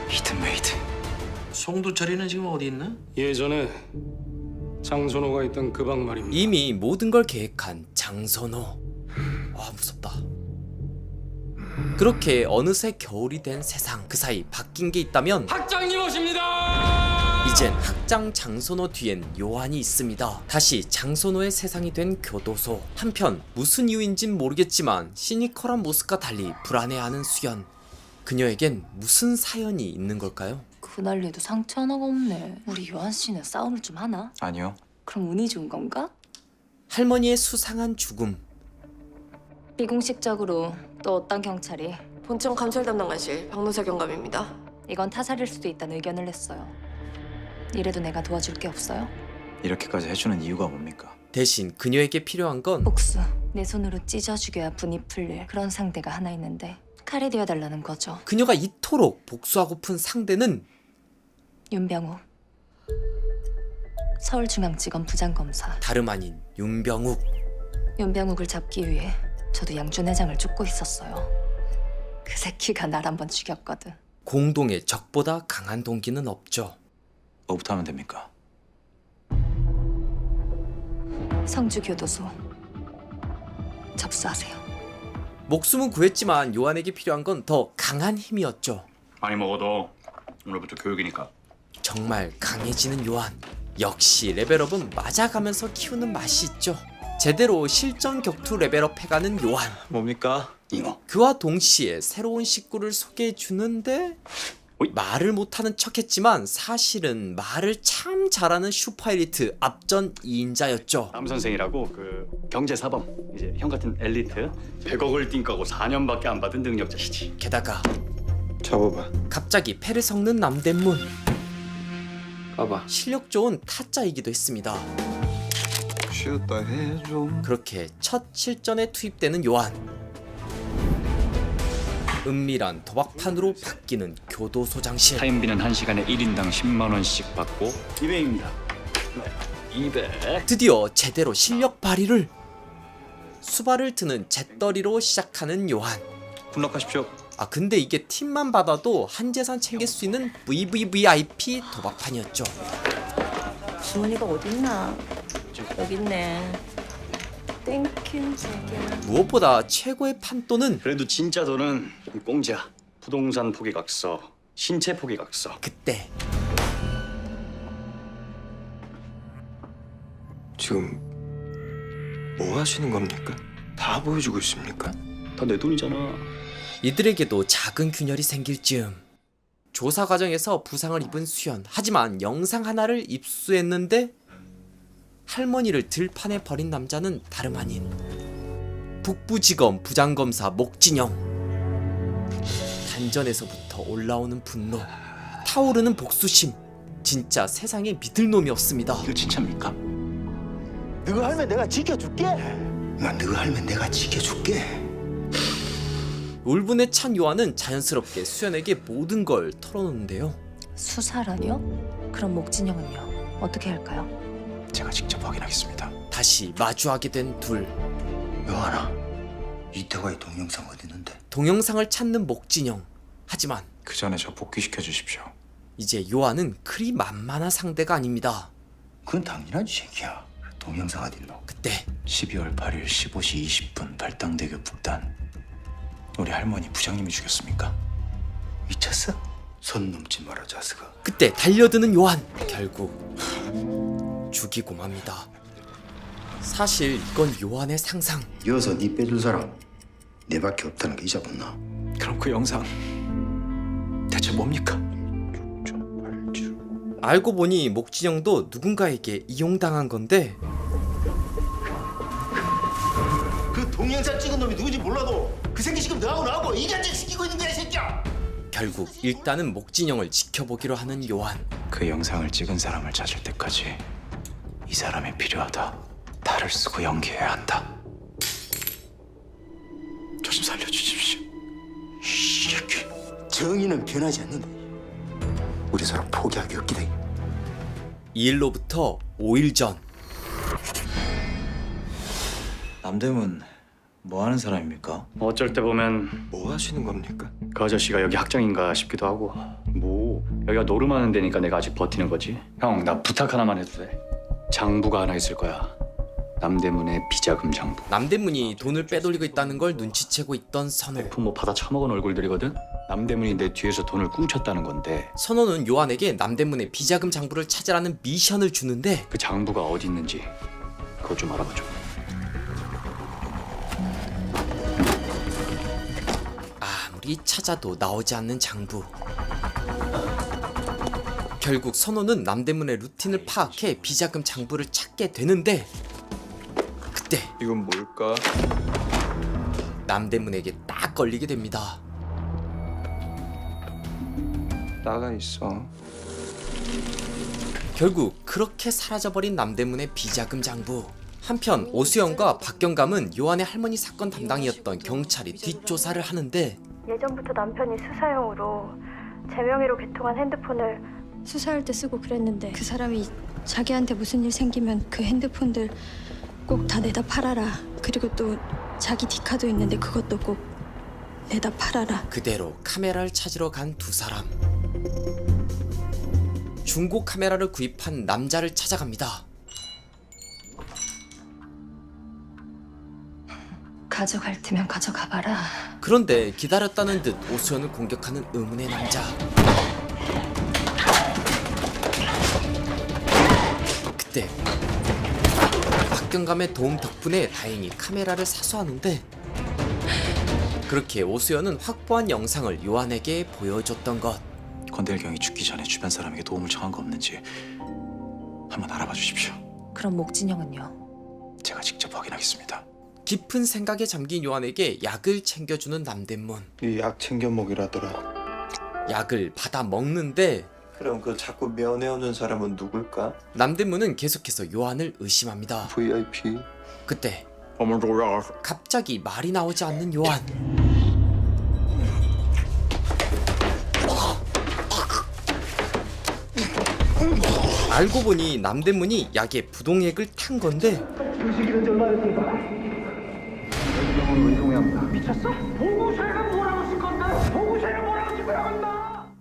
히든메이드. 송두철이는 지금 어디 있나? 예전에 장선호가 있던 그 방 말입니다. 이미 모든 걸 계획한 장선호. 와 무섭다. 그렇게 어느새 겨울이 된 세상. 그 사이 바뀐 게 있다면 학장님 오십니다. 이젠 학장 장선호 뒤엔 요한이 있습니다. 다시 장선호의 세상이 된 교도소. 한편 무슨 이유인진 모르겠지만 시니컬한 모습과 달리 불안해하는 수연. 그녀에겐 무슨 사연이 있는 걸까요? 그날래도 상처 하나가 없네. 우리 요한 씨는 싸움을 좀 하나? 아니요. 그럼 운이 좋은 건가? 할머니의 수상한 죽음. 비공식적으로 또 어떤 경찰이 본청 감찰 담당관실 박노사 경감입니다. 이건 타살일 수도 있다는 의견을 냈어요. 이래도 내가 도와줄 게 없어요? 이렇게까지 해주는 이유가 뭡니까? 대신 그녀에게 필요한 건 복수. 내 손으로 찢어 죽여야 분이 풀릴 그런 상대가 하나 있는데 칼이 되어달라는 거죠. 그녀가 이토록 복수하고픈 상대는 윤병우. 서울중앙지검 부장검사. 다름 아닌 윤병욱. 윤병욱을 잡기 위해 저도 양준 회장을 쫓고 있었어요. 그 새끼가 날 한번 죽였거든. 공동의 적보다 강한 동기는 없죠. 뭐부터 하면 됩니까? 성주교도소 접수하세요. 목숨은 구했지만 요한에게 필요한 건 더 강한 힘이었죠. 많이 먹어도 오늘부터 교육이니까. 정말 강해지는 요한. 역시 레벨업은 맞아가면서 키우는 맛이 있죠. 제대로 실전 격투 레벨업 해가는 요한. 뭡니까? 잉어. 그와 동시에 새로운 식구를 소개해주는데 말을 못하는 척했지만 사실은 말을 참 잘하는 슈퍼 엘리트 앞전 2인자였죠. 남 선생이라고 그 경제사범 이제 형 같은 엘리트 100억을 띵까고 4년밖에 안 받은 능력자시지. 게다가 잡아봐. 갑자기 패를 섞는 남대문. 가봐. 실력 좋은 타짜이기도 했습니다. 쉬었다 해줘. 그렇게 첫 실전에 투입되는 요한. 은밀한 도박판으로 바뀌는 교도소장실. 타임비는 1시간에 1인당 10만 원씩 받고 200입니다. 200. 드디어 제대로 실력 발휘를. 수발을 트는 잿더리로 시작하는 요한. 굿럭하십시오. 아 근데 이게 팁만 받아도 한재산 챙길 수 있는 VVVIP 도박판이었죠. 주머니가 어딨나? 여기 있네. 땡큐 자기야. 무엇보다 최고의 판도는 그래도 진짜 돈은 공짜. 부동산 포기각서, 신체 포기각서. 그때 지금 뭐 하시는 겁니까? 다 보여주고 있습니까? 다 내 돈이잖아. 이들에게도 작은 균열이 생길 즈음. 조사 과정에서 부상을 입은 수연. 하지만 영상 하나를 입수했는데 할머니를 들판에 버린 남자는 다름 아닌 북부지검 부장검사 목진영. 단전에서부터 올라오는 분노, 타오르는 복수심. 진짜 세상에 믿을 놈이 없습니다. 이거 진짜입니까? 너가 하면 내가 지켜줄게. 너가 하면 내가 지켜줄게. 울분에 찬 요한은 자연스럽게 수연에게 모든 걸 털어놓는데요. 수사라뇨? 그럼 목진영은요? 어떻게 할까요? 제가 직접 확인하겠습니다. 다시 마주하게 된 둘. 요한아, 이태가의 동영상 어디 있는데? 동영상을 찾는 목진영. 하지만 그 전에 저 복귀시켜 주십시오. 이제 요한은 그리 만만한 상대가 아닙니다. 그건 당연하지 새끼야. 동영상 어딨노? 그때 12월 8일 15시 20분 발당대교 북단. 우리 할머니 부장님이 죽였습니까? 미쳤어? 선 넘지 마라 자스가. 그때 달려드는 요한. 결국 죽이고 맙니다. 사실 이건 요한의 상상. 이어서 니 빼줄 사람 내밖에 없다는 거 잊어봤나? 그럼 그 영상 대체 뭡니까? 알고 보니 목진영도 누군가에게 이용당한 건데 그 동영상 찍은 놈이 누군지 몰라도 그 새끼 지금 너하고 나하고 이간질 시키고 있는 거야 이 새끼야. 결국 일단은 목진영을 지켜보기로 하는 요한. 그 영상을 찍은 사람을 찾을 때까지 이 사람이 필요하다. 탈을 쓰고 연기해야 한다. 저 좀 살려주십시오. 이 새끼. 정의는 변하지 않는다. 우리 서로 포기하기 없기다. 이 일로부터 5일 전. 남대문 뭐 하는 사람입니까? 어쩔 때 보면 뭐 하시는 겁니까? 그 아저씨가 여기 학장인가 싶기도 하고. 뭐 여기가 노름하는 데니까 내가 아직 버티는 거지. 형, 나 부탁 하나만 해도 돼? 장부가 하나 있을 거야. 남대문의 비자금 장부. 남대문이 돈을 빼돌리고 있다는 걸 눈치채고 있던 선호. 뭐 받아 처먹은 얼굴들이거든? 남대문이 내 뒤에서 돈을 꿍쳤다는 건데 선호는 요한에게 남대문의 비자금 장부를 찾으라는 미션을 주는데 그 장부가 어디 있는지 그것 좀 알아봐줘. 아무리 찾아도 나오지 않는 장부. 결국 선호는 남대문의 루틴을 파악해 비자금 장부를 찾게 되는데 그때 이건 뭘까? 남대문에게 딱 걸리게 됩니다. 나가 있어. 결국 그렇게 사라져버린 남대문의 비자금 장부. 한편 오수영과 박경감은 요한의 할머니 사건 담당이었던 경찰이 뒷조사를 하는데 예전부터 남편이 수사용으로 제 명의로 개통한 핸드폰을 수사할 때 쓰고 그랬는데 그 사람이 자기한테 무슨 일 생기면 그 핸드폰들 꼭 다 내다 팔아라. 그리고 또 자기 디카도 있는데 그것도 꼭 내다 팔아라. 그대로 카메라를 찾으러 간 두 사람. 중고 카메라를 구입한 남자를 찾아갑니다. 가져갈 테면 가져가봐라. 그런데 기다렸다는 듯 오수연을 공격하는 의문의 남자. 그때 박경감의 도움 덕분에 다행히 카메라를 사수하는데 그렇게 오수연은 확보한 영상을 요한에게 보여줬던 것. 건달경이 죽기 전에 주변 사람에게 도움을 청한 거 없는지 한번 알아봐 주십시오. 그럼 목진영은요? 제가 직접 확인하겠습니다. 깊은 생각에 잠긴 요한에게 약을 챙겨주는 남대문. 이 약 챙겨 먹이라더라. 약을 받아 먹는데 그럼 그 자꾸 면회오는 사람은 누굴까? 남대문은 계속해서 요한을 의심합니다. VIP. 그때 어머 놀라. 갑자기 말이 나오지 않는 요한. 알고 보니 남대문이 약에 부동액을 탄 건데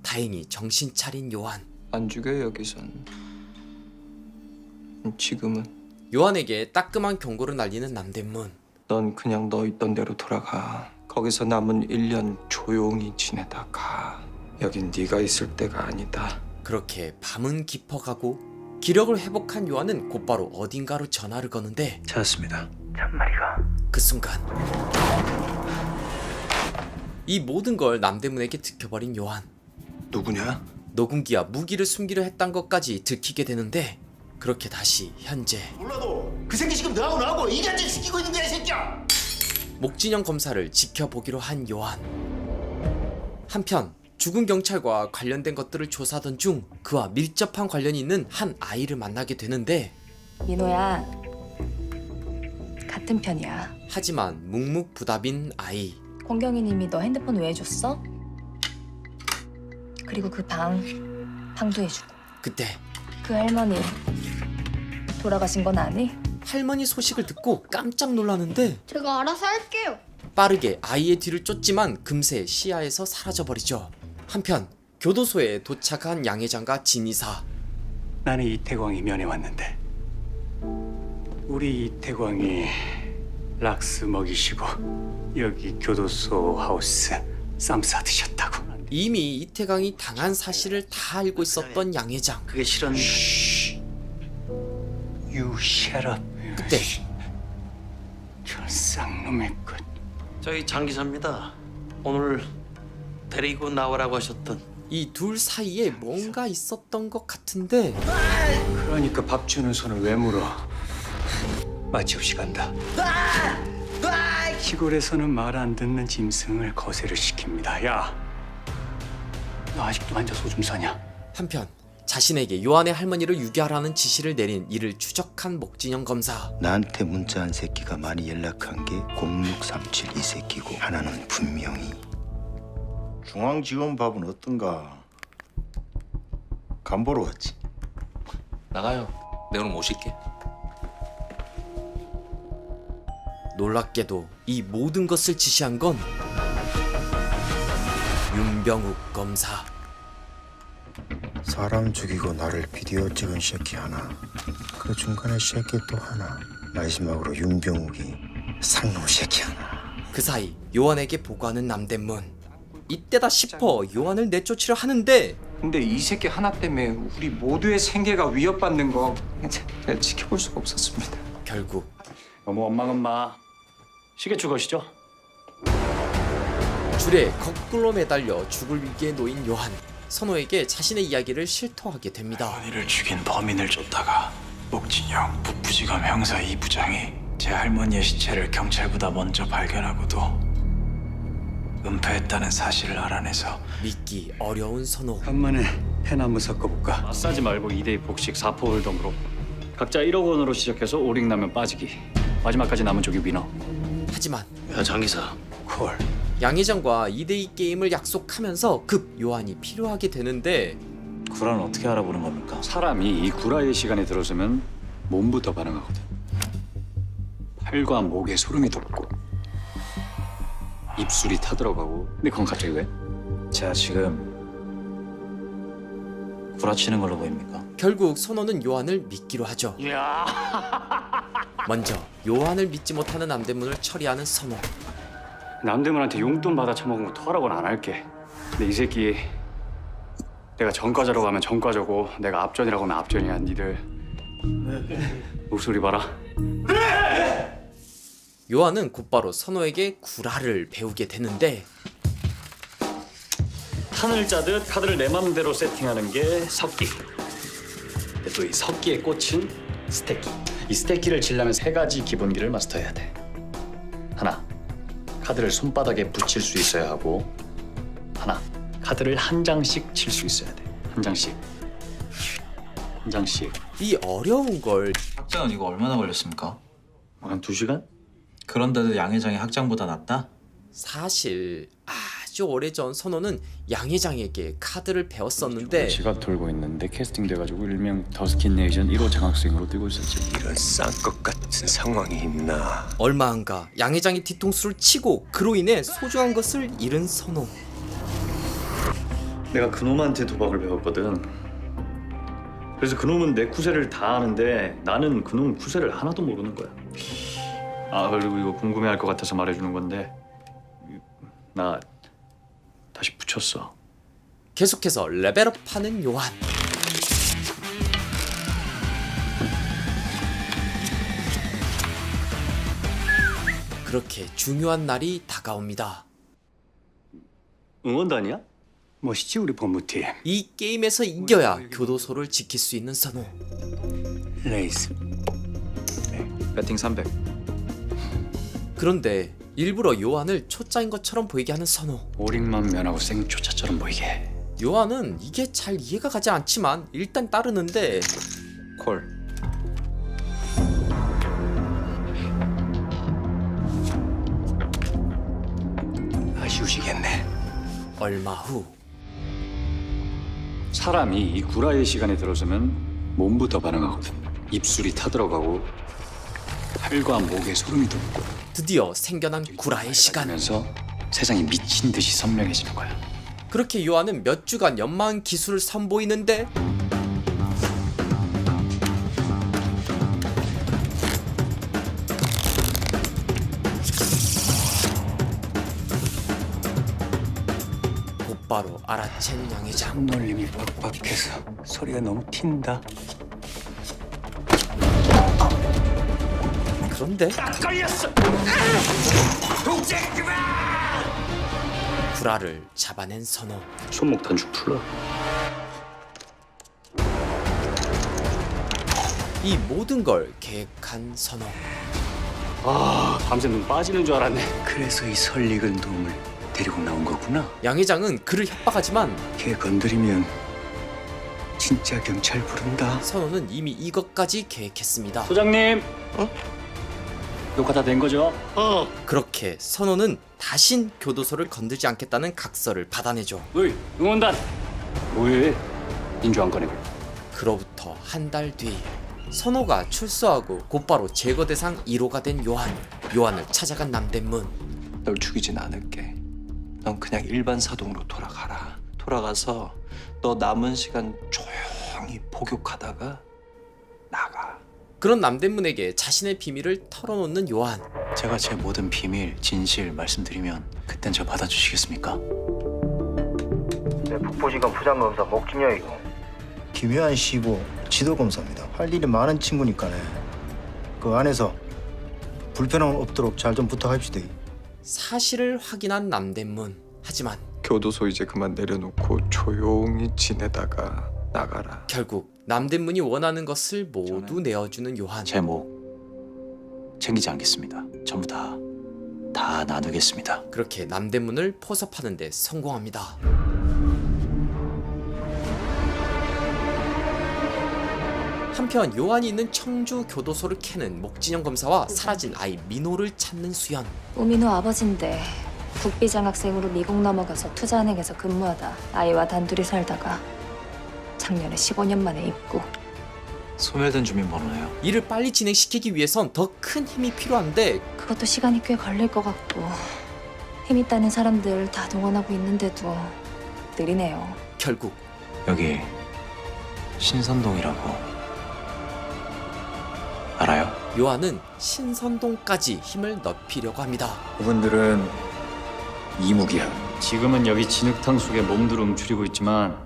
다행히 정신 차린 요한. 안 죽여 여기선. 지금은 요한에게 따끔한 경고를 날리는 남대문. 넌 그냥 너 있던 대로 돌아가. 거기서 남은 1년 조용히 지내다 가. 여긴 네가 있을 때가 아니다. 그렇게 밤은 깊어가고 기력을 회복한 요한은 곧바로 어딘가로 전화를 거는데 찾았습니다. 그 순간 이 모든 걸 남대문에게 들켜버린 요한. 누구냐? 노군기와 무기를 숨기려 했던 것까지 들키게 되는데 그렇게 다시 현재 몰라도 그 새끼 지금 너하고 나하고 이간질 시키고 있는 거야 이 새끼야. 목진영 검사를 지켜보기로 한 요한. 한편 죽은 경찰과 관련된 것들을 조사하던 중 그와 밀접한 관련이 있는 한 아이를 만나게 되는데 민호야, 같은 편이야. 하지만 묵묵부답인 아이. 공경이님이 너 핸드폰 왜 줬어? 그리고 그 방도 해주고. 그때 그 할머니 돌아가신 건 아니? 할머니 소식을 듣고 깜짝 놀라는데 제가 알아서 할게요. 빠르게 아이의 뒤를 쫓지만 금세 시야에서 사라져버리죠. 한편 교도소에 도착한 양 회장과 진 이사. 나는 이태광이 면회 왔는데 우리 이태광이 락스 먹이시고 여기 교도소 하우스 쌈 싸드셨다고. 이미 이태강이 당한 사실을 다 알고 있었던 양 회장. 그게 실은 You shut up. 그때 저 쌍놈의 끝. 저희 장 기사입니다. 오늘 데리고 나오라고 하셨던 이 둘 사이에 뭔가 있었던 것 같은데 그러니까 밥 주는 손을 왜 물어? 마치 없이 간다. 시골에서는 말 안 듣는 짐승을 거세를 시킵니다. 야, 너 아직도 앉아서 오줌 싸냐? 한편 자신에게 요한의 할머니를 유기하라는 지시를 내린 이를 추적한 목진영 검사. 나한테 문자한 새끼가 많이 연락한 게 0637 이 새끼고 하나는 분명히 중앙지원밥은 어떤가? 간 보러 왔지. 나가요. 내가 오늘 모실게. 놀랍게도 이 모든 것을 지시한 건 윤병욱 검사. 사람 죽이고 나를 비디오 찍은 새끼 하나, 그 중간에 새끼 또 하나, 마지막으로 윤병욱이 상놈 새끼 하나. 그 사이 요한에게 보고하는 남대문. 이때다 싶어 요한을 내쫓으려 하는데 근데 이 새끼 하나 때문에 우리 모두의 생계가 위협받는 거 제가 지켜볼 수가 없었습니다. 결국 너무 원망은 시계추 거시죠? 줄에 거꾸로 매달려 죽을 위기에 놓인 요한. 선호에게 자신의 이야기를 실토하게 됩니다. 할머니를 죽인 범인을 쫓다가 목진영 북부지검 형사 2부장이 제 할머니의 시체를 경찰보다 먼저 발견하고도 은폐했다는 사실을 알아내서 믿기 어려운 선호. 간만에 해나무 섞어볼까? 마사지 말고 2대2 복식 4포 홀덤으로 각자 1억 원으로 시작해서 오링라면 빠지기. 마지막까지 남은 쪽이 위너. 하지만 야 장기사 콜. 양 회장과 2대2 게임을 약속하면서 급 요한이 필요하게 되는데 구라는 어떻게 알아보는 겁니까? 사람이 이 구라의 시간에 들어서면 몸부터 반응하거든. 팔과 목에 소름이 돋고 입술이 타들어가고. 근데 그건 갑자기 왜? 제가 지금 구라치는 걸로 보입니까? 결국 선호는 요한을 믿기로 하죠. 먼저 요한을 믿지 못하는 남대문을 처리하는 선호. 남대문한테 용돈 받아 처먹은 거 토하라고는 안 할게. 근데 이 새끼 내가 전과자라고 하면 전과자고 내가 앞전이라고 하면 앞전이야. 니들 목소리 봐라. 요한은 곧바로 선호에게 구라를 배우게 되는데 판을 짜듯 카드를 내 맘대로 세팅하는 게 석기. 근데 또 이 석기의 꽃은 스테키. 이 스테키를 치려면 3가지 기본기를 마스터해야 돼. 하나, 카드를 손바닥에 붙일 수 있어야 하고, 하나, 카드를 한 장씩 칠 수 있어야 돼. 한 장씩. 한 장씩. 이 어려운 걸 학장은 이거 얼마나 걸렸습니까? 한 2시간? 그런데도 양 회장이 학장보다 낫다? 사실 아주 오래전 선호는 양 회장에게 카드를 배웠었는데 지갑 돌고 있는데 캐스팅 돼가지고 일명 더스킨 네이션 1호 장학생으로 뛰고 있었지. 이런 쌍것 같은 상황이 있나? 얼마 안가 양 회장이 뒤통수를 치고 그로 인해 소중한 것을 잃은 선호. 내가 그놈한테 도박을 배웠거든. 그래서 그놈은 내 쿠세를 다 아는데 나는 그놈 쿠세를 하나도 모르는 거야. 아, 그리고 이거 궁금해할 것 같아서 말해주는 건데 나 다시 붙였어. 계속해서 레벨업하는 요한. 그렇게 중요한 날이 다가옵니다. 응원단이야? 멋있지 우리 법무팀. 이 게임에서 이겨야 교도소를 지킬 수 있는 선호. 레이스. 배팅 300. 그런데 일부러 요한을 초짜인 것처럼 보이게 하는 선호. 오링만 면하고 생초차처럼 보이게. 요한은 이게 잘 이해가 가지 않지만 일단 따르는데 콜. 아쉬우시겠네. 얼마 후 사람이 이 구라의 시간에 들어서면 몸부터 반응하거든. 입술이 타들어가고 팔과 목에 소름이 돋고 드디어 생겨난 구라의 시간. 그러면서 세상이 미친 듯이 선명해지는 거야. 그렇게 요한은 몇 주간 연마한 기술을 선보이는데 곧바로 알아챈 양회장. 손놀림이 빡빡해서 소리가 너무 튄다. 그런데 걸렸어. 동작 그만. 구라를 잡아낸 선호. 손목 단축 풀라. 이 모든 걸 계획한 선호. 아, 밤새 눈 빠지는 줄 알았네. 그래서 이 설익은 놈을 데리고 나온 거구나. 양 회장은 그를 협박하지만 걔 건드리면 진짜 경찰 부른다. 선호는 이미 이것까지 계획했습니다. 소장님. 녹화 다 된 거죠? 그렇게 선호는 다신 교도소를 건들지 않겠다는 각서를 받아내죠. 어이, 응원단. 뭐해? 인주 안 꺼내고. 그로부터 한 달 뒤 선호가 출소하고 곧바로 제거 대상 1호가 된 요한. 요한을 찾아간 남대문. 널 죽이진 않을게. 넌 그냥 일반 사동으로 돌아가라. 돌아가서 너 남은 시간 조용히 복육하다가 나가. 그런 남대문에게 자신의 비밀을 털어놓는 요한. 제가 제 모든 비밀, 진실 말씀드리면 그땐 저 받아주시겠습니까? 네, 북부지검 부장검사 목진영이고 김효한 씨고 지도검사입니다. 할 일이 많은 친구니까네. 그 안에서 불편함 없도록 잘 좀 부탁합시다. 사실을 확인한 남대문. 하지만 교도소 이제 그만 내려놓고 조용히 지내다가 나가라. 결국 남대문이 원하는 것을 모두 내어주는 요한. 제 목 챙기지 않겠습니다. 전부 다 나누겠습니다. 그렇게 남대문을 포섭하는 데 성공합니다. 한편 요한이 있는 청주 교도소를 캐는 목진영 검사와 사라진 아이 민호를 찾는 수연. 우민호 아버지인데 국비장학생으로 미국 넘어가서 투자은행에서 근무하다 아이와 단둘이 살다가 작년에 15년 만에 입국. 소멸된 주민번호예요. 일을 빨리 진행시키기 위해선 더 큰 힘이 필요한데 그것도 시간이 꽤 걸릴 것 같고 힘 있다는 사람들 다 동원하고 있는데도 느리네요. 결국 여기 신선동이라고 알아요? 요한은 신선동까지 힘을 넓히려고 합니다. 그분들은 이무기야. 지금은 여기 진흙탕 속에 몸들 움츠리고 있지만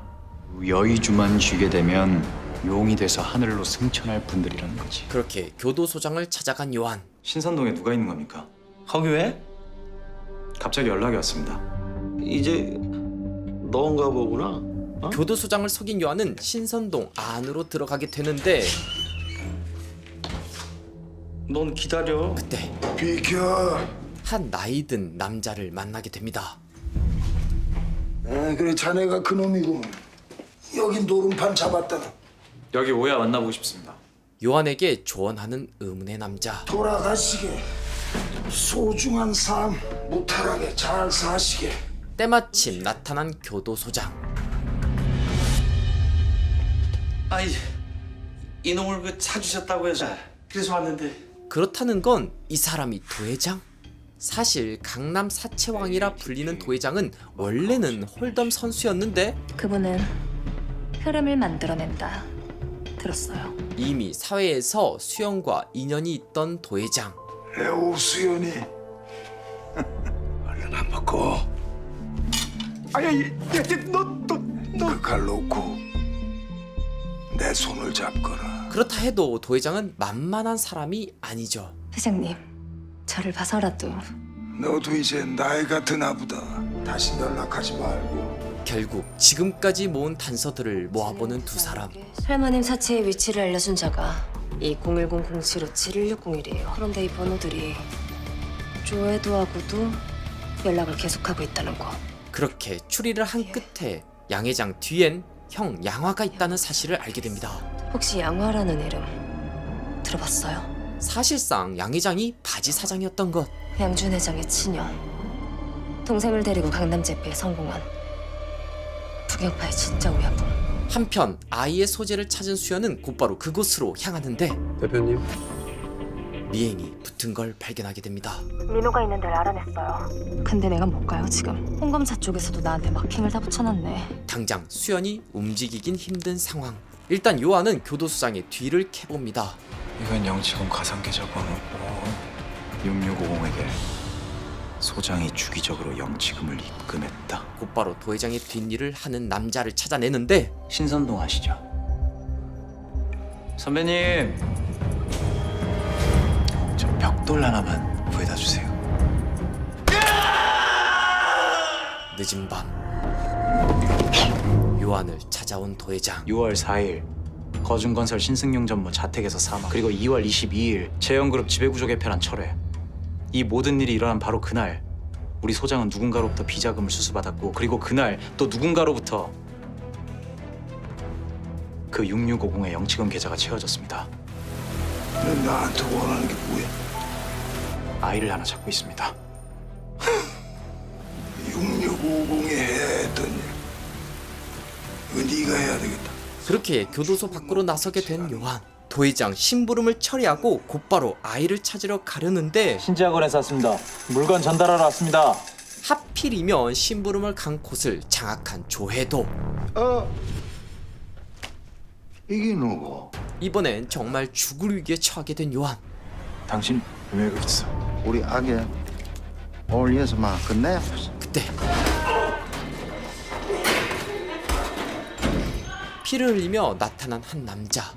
여의주만 쥐게 되면 용이 돼서 하늘로 승천할 분들이라는 거지. 그렇게 교도소장을 찾아간 요한. 신선동에 누가 있는 겁니까? 거기 왜? 갑자기 연락이 왔습니다. 이제 너인가 보구나. 교도소장을 속인 요한은 신선동 안으로 들어가게 되는데 넌 기다려. 그때 비켜. 한 나이든 남자를 만나게 됩니다. 아, 그래 자네가 그놈이구먼. 여긴 노름판 잡았다. 여기 오야 만나보고 싶습니다. 요한에게 조언하는 의문의 남자. 돌아가시게. 소중한 삶 무탈하게 잘 사시게. 때마침 나타난 교도소장. 아이, 이놈을 그 찾으셨다고 해서 그래서 왔는데. 그렇다는 건 이 사람이 도회장? 사실 강남 사채왕이라 불리는 도회장은 원래는 홀덤 선수였는데 그분은 흐름을 만들어낸다 들었어요. 이미 사회에서 수영과 인연이 있던 도회장. 레오 수연이. 얼른 안 먹고. 아니, 너 그 칼 놓고 내 손을 잡거라. 그렇다 해도 도회장은 만만한 사람이 아니죠. 회장님, 저를 봐서라도. 너도 이제 나이가 드나 보다. 다시 연락하지 말고. 결국 지금까지 모은 단서들을 모아보는 두 사람. 할머님 사체의 위치를 알려준 자가 이 010-0757-1601이에요. 그런데 이 번호들이 조에도하고도 연락을 계속하고 있다는 거. 그렇게 추리를 한 끝에 양 회장 뒤엔 형 양화가 있다는 사실을 알게 됩니다. 혹시 양화라는 이름 들어봤어요? 사실상 양 회장이 바지 사장이었던 것. 양준 회장의 친형. 동생을 데리고 강남 재패에 성공한 북영파의 진짜 우야부. 한편 아이의 소재를 찾은 수연은 곧바로 그곳으로 향하는데 대표님. 미행이 붙은 걸 발견하게 됩니다. 민호가 있는 데를 알아냈어요. 근데 내가 못 가요 지금. 홍 검사 쪽에서도 나한테 마킹을 다 붙여놨네. 당장 수연이 움직이긴 힘든 상황. 일단 요한은 교도소장의 뒤를 캐봅니다. 이건 영치금 가상계좌 번호 6650에게 소장이 주기적으로 영치금을 입금했다. 곧바로 도회장의 뒷일을 하는 남자를 찾아내는데 신선동 아시죠? 선배님, 저 벽돌 하나만 구해다 주세요. 늦은 밤 요한을 찾아온 도회장. 6월 4일 거준건설 신승용 전무 자택에서 사망. 그리고 2월 22일 재영그룹 지배구조 개편안 철회. 이 모든 일이 일어난 바로 그날 우리 소장은 누군가로부터 비자금을 수수받았고, 그리고 그날 또 누군가로부터 그 6650의 영치금 계좌가 채워졌습니다. 너 나한테 원하는 게 뭐야? 아이를 하나 찾고 있습니다. 6650에 해야 했던 일. 이거 네가 해야 되겠다. 그렇게 교도소 밖으로 나서게 된 요한. 도회장 심부름을 처리하고 곧바로 아이를 찾으러 가려는데 신지학원에서 왔습니다. 물건 전달하러 왔습니다. 하필이면 심부름을 간 곳을 장악한 조회도. 이게 누구? 이번엔 정말 죽을 위기에 처하게 된 요한. 당신 왜 그랬어? 우리 아기 어울려서 막 끝내. 그때 피를 흘리며 나타난 한 남자.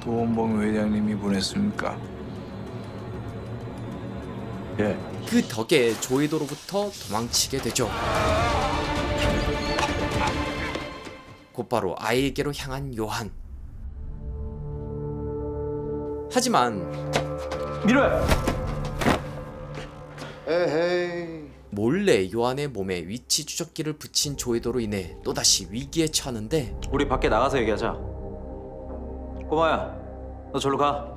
도원봉 회장님이 보냈습니까? 예. 그 덕에 조회도로부터 도망치게 되죠. 곧바로 아이에게로 향한 요한. 하지만 밀어요. 에헤이. 몰래 요한의 몸에 위치 추적기를 붙인 조회도로 인해 또다시 위기에 처하는데 우리 밖에 나가서 얘기하자. 꼬마야, 너 절로 가.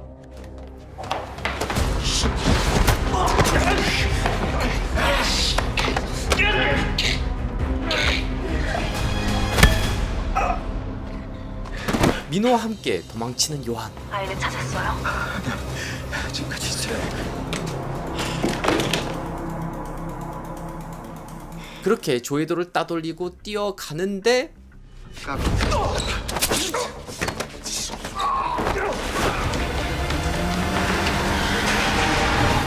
민호와 함께 도망치는 요한. 아이는 찾았어요. 지금까지 있어요. 그렇게 조회도를 따돌리고 뛰어가는데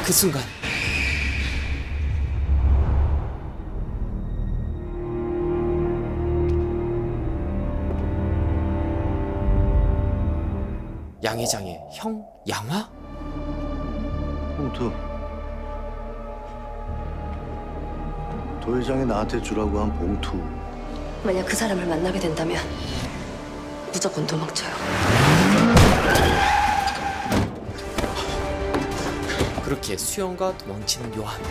그 순간 양 회장의 형 양화? 봉투. 도 회장이 나한테 주라고 한 봉투. 만약 그 사람을 만나게 된다면 무조건 도망쳐요. 그렇게 수영과 도망치는 요한.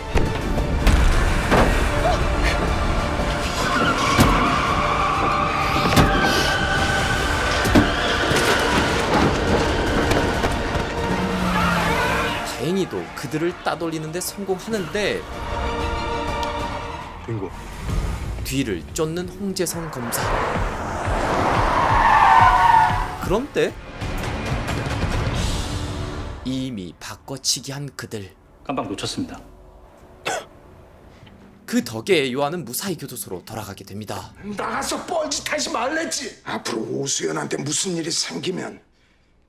다행히도 그들을 따돌리는데 성공하는데 빙고. 뒤를 쫓는 홍재성 검사. 그런데 이미 바꿔치기 한 그들. 깜빡 놓쳤습니다. 그 덕에 요한은 무사히 교도소로 돌아가게 됩니다. 나가서 뻘짓하지 말랬지. 앞으로 오수연한테 무슨 일이 생기면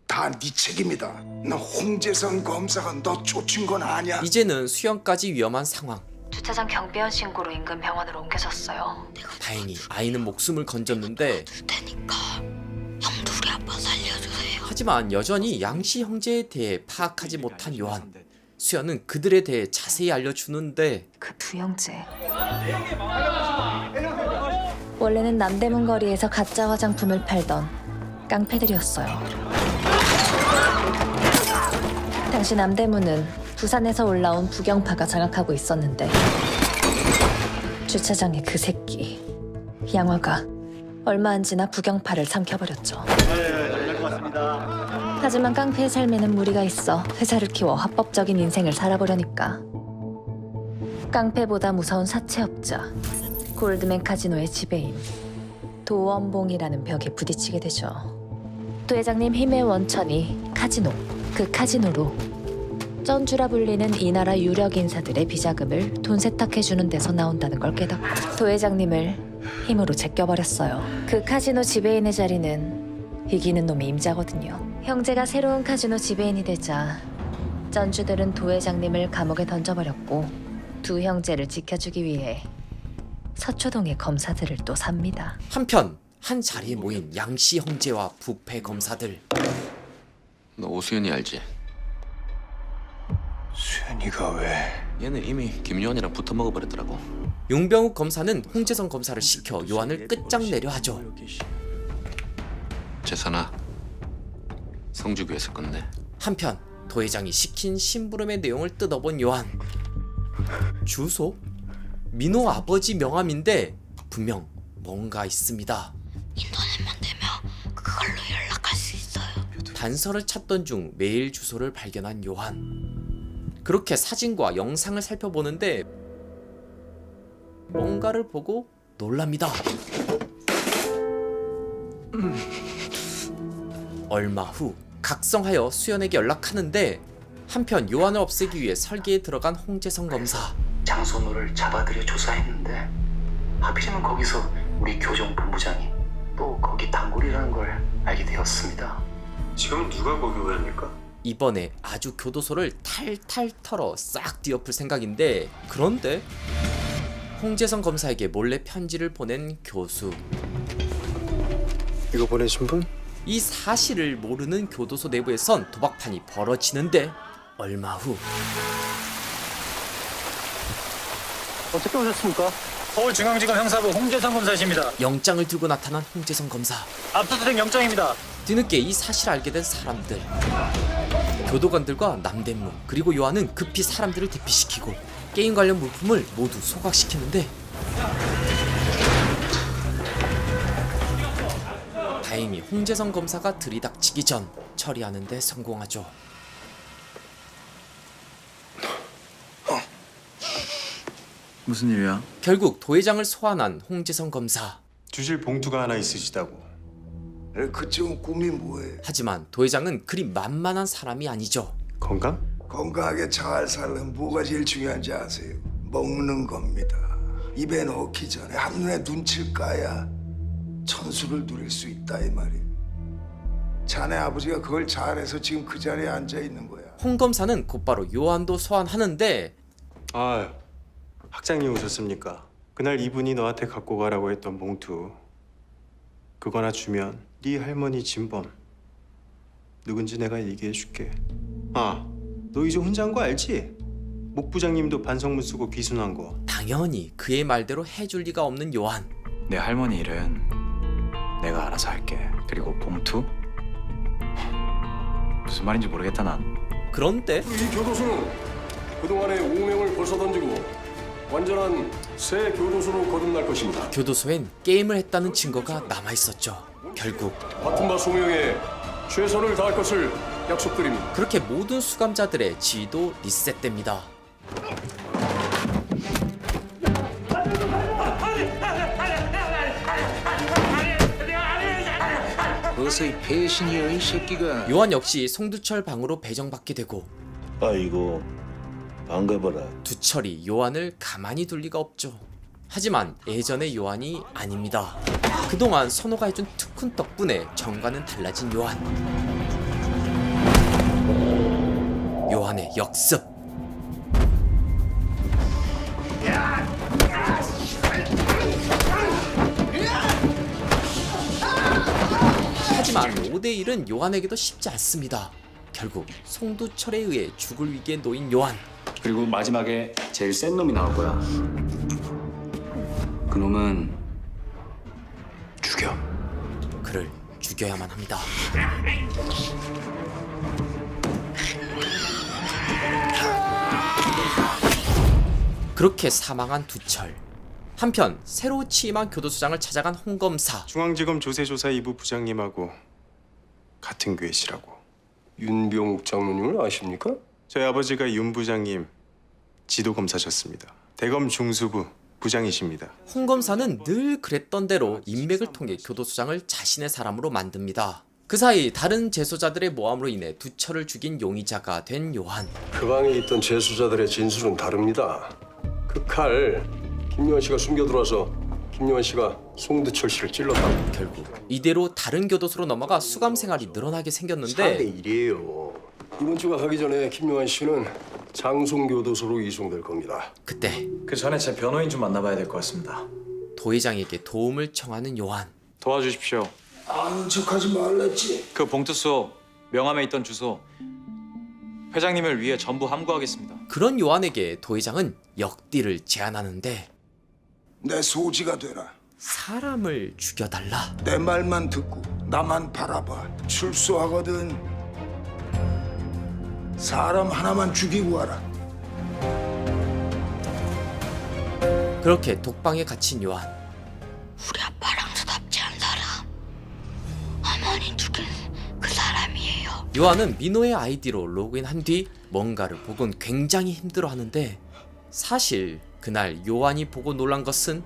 다 네 책임이다. 나 홍재선 검사가 너 쫓은 건 아니야. 이제는 수영까지 위험한 상황. 주차장 경비원 신고로 인근 병원으로 옮겨졌어요. 다행히 아이는 목숨을 건졌는데 테니까 형도 우리 아빠 살려주세요. 하지만 여전히 양씨 형제에 대해 파악하지 못한 요한. 수연은 그들에 대해 자세히 알려주는데 그 두 형제 원래는 남대문 거리에서 가짜 화장품을 팔던 깡패들이었어요. 당시 남대문은 부산에서 올라온 부경파가 장악하고 있었는데 주차장에 그 새끼 양화가 얼마 안 지나 부경파를 삼켜버렸죠. 하지만 깡패의 삶에는 무리가 있어 회사를 키워 합법적인 인생을 살아보려니까 깡패보다 무서운 사채업자 골드맨 카지노의 지배인 도원봉이라는 벽에 부딪히게 되죠. 도 회장님 힘의 원천이 카지노. 그 카지노로 쩐주라 불리는 이 나라 유력 인사들의 비자금을 돈 세탁해주는 데서 나온다는 걸 깨닫고 도 회장님을 힘으로 제껴버렸어요. 그 카지노 지배인의 자리는 이기는 놈이 임자거든요. 형제가 새로운 카지노 지배인이 되자 쩐주들은 도 회장님을 감옥에 던져버렸고 두 형제를 지켜주기 위해 서초동의 검사들을 또 삽니다. 한편 한 자리에 모인 양씨 형제와 부패 검사들. 너 오수연이 알지? 수연이가 왜? 얘는 이미 김요한이랑 붙어 먹어버렸더라고. 용병욱 검사는 홍재성 검사를 시켜 요한을 끝장내려 하죠. 재산아, 성주교에서 끝내. 한편 도회장이 시킨 심부름의 내용을 뜯어본 요한. 주소? 민호 아버지 명함인데 분명 뭔가 있습니다. 인터넷만 되면 그걸로 연락할 수 있어요. 단서를 찾던 중 메일 주소를 발견한 요한. 그렇게 사진과 영상을 살펴보는데 뭔가를 보고 놀랍니다. 얼마 후 각성하여 수연에게 연락하는데 한편 요한을 없애기 위해 설계에 들어간 홍재성 검사. 장선호를 잡아들여 조사했는데 하필이면 거기서 우리 교정 본부장이 또 거기 단골이라는 걸 알게 되었습니다. 지금 누가 거기 왜 합니까? 이번에 아주 교도소를 탈탈 털어 싹 뒤엎을 생각인데 그런데 홍재성 검사에게 몰래 편지를 보낸 교수. 이거 보내신 분? 이 사실을 모르는 교도소 내부에선 도박판이 벌어지는데 얼마 후 어떻게 오셨습니까? 서울중앙지검 형사부 홍재성 검사십니다. 영장을 들고 나타난 홍재성 검사. 압수수색 영장입니다. 뒤늦게 이 사실을 알게 된 사람들. 교도관들과 남대문 그리고 요한은 급히 사람들을 대피시키고 게임 관련 물품을 모두 소각시키는데 다행히 홍재성 검사가 들이닥치기 전 처리하는 데 성공하죠. 무슨 일이야? 결국 도회장을 소환한 홍재성 검사. 주실 봉투가 하나 있으시다고. 그쯤 꿈이 뭐해? 하지만 도회장은 그리 만만한 사람이 아니죠. 건강? 건강하게 잘 살려면 뭐가 제일 중요한지 아세요? 먹는 겁니다. 입에 넣기 전에 한눈에 눈치를 까야 천수를 누릴 수 있다 이 말이에요. 자네 아버지가 그걸 잘해서 지금 그 자리에 앉아 있는 거야. 홍 검사는 곧바로 요한도 소환하는데 아, 학장님 오셨습니까? 그날 이분이 너한테 갖고 가라고 했던 봉투 그거나 주면 네 할머니 진범 누군지 내가 얘기해줄게. 아, 너 이제 혼자인 거 알지? 목 부장님도 반성문 쓰고 귀순한 거. 당연히 그의 말대로 해줄 리가 없는 요한. 내 할머니 일은 내가 알아서 할게. 그리고 봉투? 무슨 말인지 모르겠다 난. 그런데 이 교도소는 그동안의 오명을 벗어던지고 완전한 새 교도소로 거듭날 것입니다. 교도소엔 게임을 했다는 증거가 남아있었죠. 결국 같은 바 소명에 최선을 다할 것을 약속드립니다. 그렇게 모든 수감자들의 지위도 리셋됩니다. 어서 이 배신이여 이 새끼가. 요한 역시 송두철 방으로 배정받게 되고 아이고 반가워라. 두철이 요한을 가만히 둘 리가 없죠. 하지만 예전의 요한이 아닙니다. 그동안 선호가 해준 특훈 덕분에 정과는 달라진 요한. 요한의 역습. 하지만 5대1은 요한에게도 쉽지 않습니다. 결국 송두철에 의해 죽을 위기에 놓인 요한. 그리고 마지막에 제일 센 놈이 나올 거야. 그놈은 죽여. 그를 죽여야만 합니다. 그렇게 사망한 두철. 한편 새로 취임한 교도소장을 찾아간 홍 검사. 중앙지검 조세조사 2부 부장님하고 같은 교회시라고. 윤병욱 장로님을 아십니까? 저희 아버지가 윤 부장님 지도검사셨습니다. 대검 중수부 부장이십니다. 홍 검사는 늘 그랬던 대로 인맥을 통해 교도소장을 자신의 사람으로 만듭니다. 그 사이 다른 재소자들의 모함으로 인해 두철을 죽인 용의자가 된 요한. 그 방에 있던 재수자들의 진술은 다릅니다. 그 칼 김요한 씨가 숨겨 들어와서 김요한 씨가 송두철 씨를 찔렀다. 결국 이대로 다른 교도소로 넘어가 수감 생활이 늘어나게 생겼는데 4대 1이에요. 이번 주가 가기 전에 김요한 씨는 장송교도소로 이송될 겁니다. 그때 그 전에 제 변호인 좀 만나봐야 될 것 같습니다. 도회장에게 도움을 청하는 요한. 도와주십시오. 아는 척하지 말랬지. 그 봉투소 명함에 있던 주소 회장님을 위해 전부 함구하겠습니다. 그런 요한에게 도회장은 역딜을 제안하는데 내 소지가 되라. 사람을 죽여달라. 내 말만 듣고 나만 바라봐. 출소하거든 사람 하나만 죽이고 와라. 그렇게 독방에 갇힌 요한. 우리 아빠랑 수답지 한 사람 어머니 죽인 그 사람이에요. 요한은 민호의 아이디로 로그인한 뒤 뭔가를 보곤 굉장히 힘들어하는데 사실 그날 요한이 보고 놀란 것은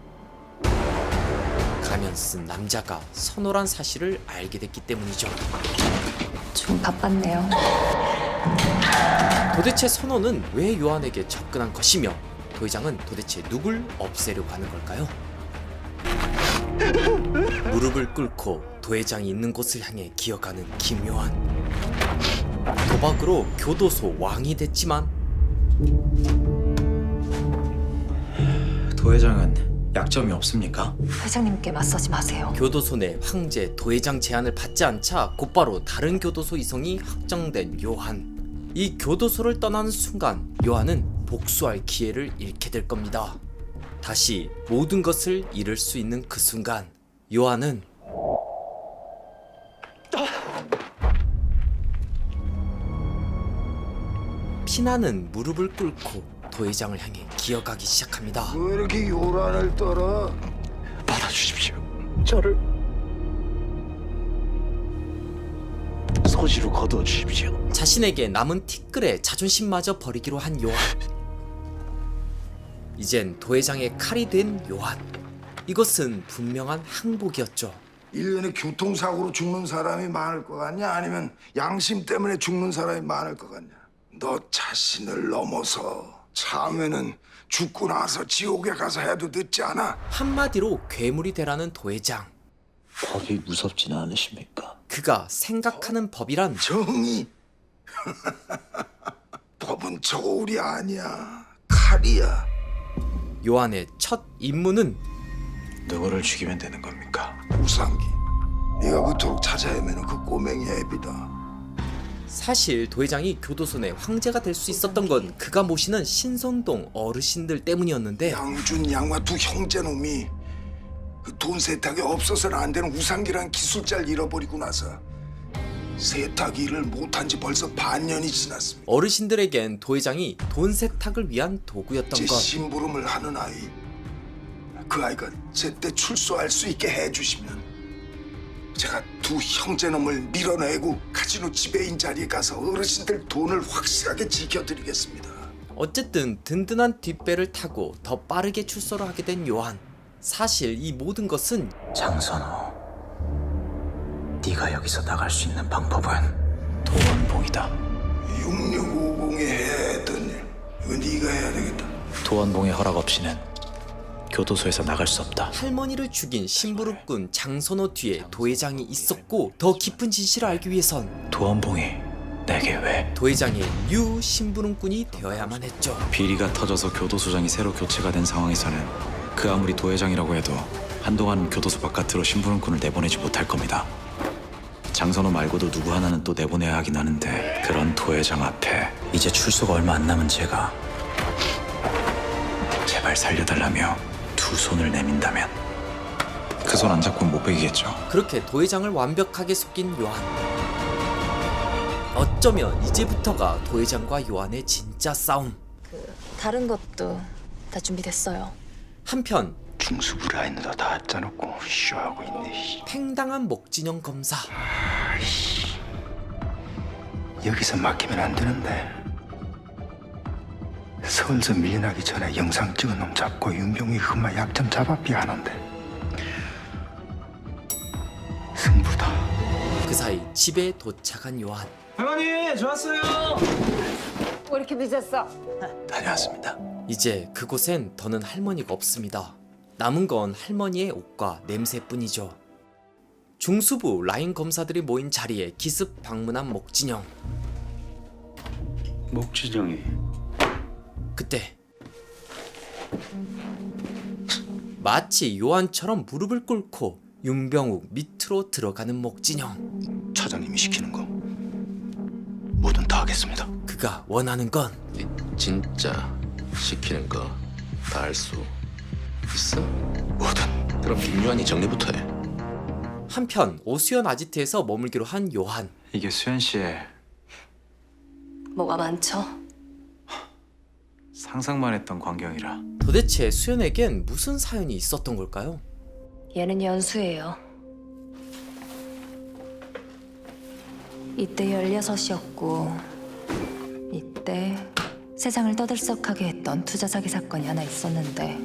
가면 쓴 남자가 선호란 사실을 알게 됐기 때문이죠. 좀 바빴네요. 도대체 선호는 왜 요한에게 접근한 것이며 도회장은 도대체 누굴 없애려고 하는 걸까요? 무릎을 꿇고 도회장이 있는 곳을 향해 기어가는 김요한. 도박으로 교도소 왕이 됐지만 도회장은 약점이 없습니까? 회장님께 맞서지 마세요. 교도소 내 황제 도회장 제안을 받지 않자 곧바로 다른 교도소 이송이 확정된 요한. 이 교도소를 떠나는 순간 요한은 복수할 기회를 잃게 될 겁니다. 다시 모든 것을 잃을 수 있는 그 순간 요한은 피나는 무릎을 꿇고 도회장을 향해 기어가기 시작합니다. 왜 이렇게 요란을 떨어? 받아주십시오. 저를 소지로 거두어 주십시오. 자신에게 남은 티끌에 자존심마저 버리기로 한 요한. 이젠 도회장의 칼이 된 요한. 이것은 분명한 항복이었죠. 1년에 교통사고로 죽는 사람이 많을 것 같냐? 아니면 양심 때문에 죽는 사람이 많을 것 같냐? 너 자신을 넘어서 참으면은 죽고 나서 지옥에 가서 해도 늦지 않아. 한마디로 괴물이 되라는 도회장. 법이 무섭지는 않으십니까? 그가 생각하는 법이란 정의. 법은 저울이 아니야. 칼이야. 요한의 첫 임무는 누구를 죽이면 되는 겁니까? 우상기. 네가 그토록 찾아 헤매는 그 꼬맹이 애비다. 사실 도회장이 교도소 내 황제가 될 수 있었던 건 그가 모시는 신선동 어르신들 때문이었는데 양준 양과 두 형제놈이 그 돈 세탁이 없어서는 안 되는 우상기란 기술자를 잃어버리고 나서 세탁 일을 못한 지 벌써 반년이 지났습니다. 어르신들에겐 도회장이 돈 세탁을 위한 도구였던 제 것. 심부름을 하는 아이, 그 아이가 제때 출소할 수 있게 해주시면 제가 두 형제놈을 밀어내고 카지노 지배인 자리에 가서 어르신들 돈을 확실하게 지켜드리겠습니다. 어쨌든 든든한 뒷배를 타고 더 빠르게 출소를 하게 된 요한. 사실 이 모든 것은 장선호, 네가 여기서 나갈 수 있는 방법은 도원봉이다. 6650에 해야 했던 일, 이거 네가 해야 되겠다. 도원봉의 허락 없이는 교도소에서 나갈 수 없다. 할머니를 죽인 심부름꾼 장선호 뒤에 도회장이 있었고 더 깊은 진실을 알기 위해선 도원봉이 내게 왜? 도회장의 뉴 심부름꾼이 되어야만 했죠. 비리가 터져서 교도소장이 새로 교체가 된 상황에서는 그 아무리 도회장이라고 해도 한동안 교도소 바깥으로 심부름꾼을 내보내지 못할 겁니다. 장선호 말고도 누구 하나는 또 내보내야 하긴 하는데 그런 도회장 앞에 이제 출소가 얼마 안 남은 제가 제발 살려달라며 두 손을 내민다면 그 손 안 잡고는 못 베기겠죠. 그렇게 도회장을 완벽하게 속인 요한. 어쩌면 이제부터가 도회장과 요한의 진짜 싸움. 다른 것도 다 준비됐어요. 한편 중수부리 아이는 다 짜놓고 쉬어하고 있네. 팽당한 목진영 검사. 여기서 막히면 안 되는데. 서울서 밀려나기 전에 영상 찍은 놈 잡고 윤병이 흠마 약점 잡아삐 하는데 승부다. 그 사이 집에 도착한 요한. 할머니, 좋았어요. 왜 이렇게 늦었어? 다녀왔습니다. 이제 그곳엔 더는 할머니가 없습니다. 남은 건 할머니의 옷과 냄새뿐이죠. 중수부 라인 검사들이 모인 자리에 기습 방문한 목진영. 목진영이 그때 마치 요한처럼 무릎을 꿇고 윤병욱 밑으로 들어가는 목진영. 차장님이 시키는 거 뭐든 다 하겠습니다. 그가 원하는 건 진짜 시키는 거 다 할 수 있어? 뭐든. 그럼 김요한이 정리부터 해. 한편 오수연 아지트에서 머물기로 한 요한. 이게 수현 씨의 뭐가 많죠? 상상만 했던 광경이라. 도대체 수연에겐 무슨 사연이 있었던 걸까요? 얘는 연수예요. 이때 16이었고 이때 세상을 떠들썩하게 했던 투자 사기 사건이 하나 있었는데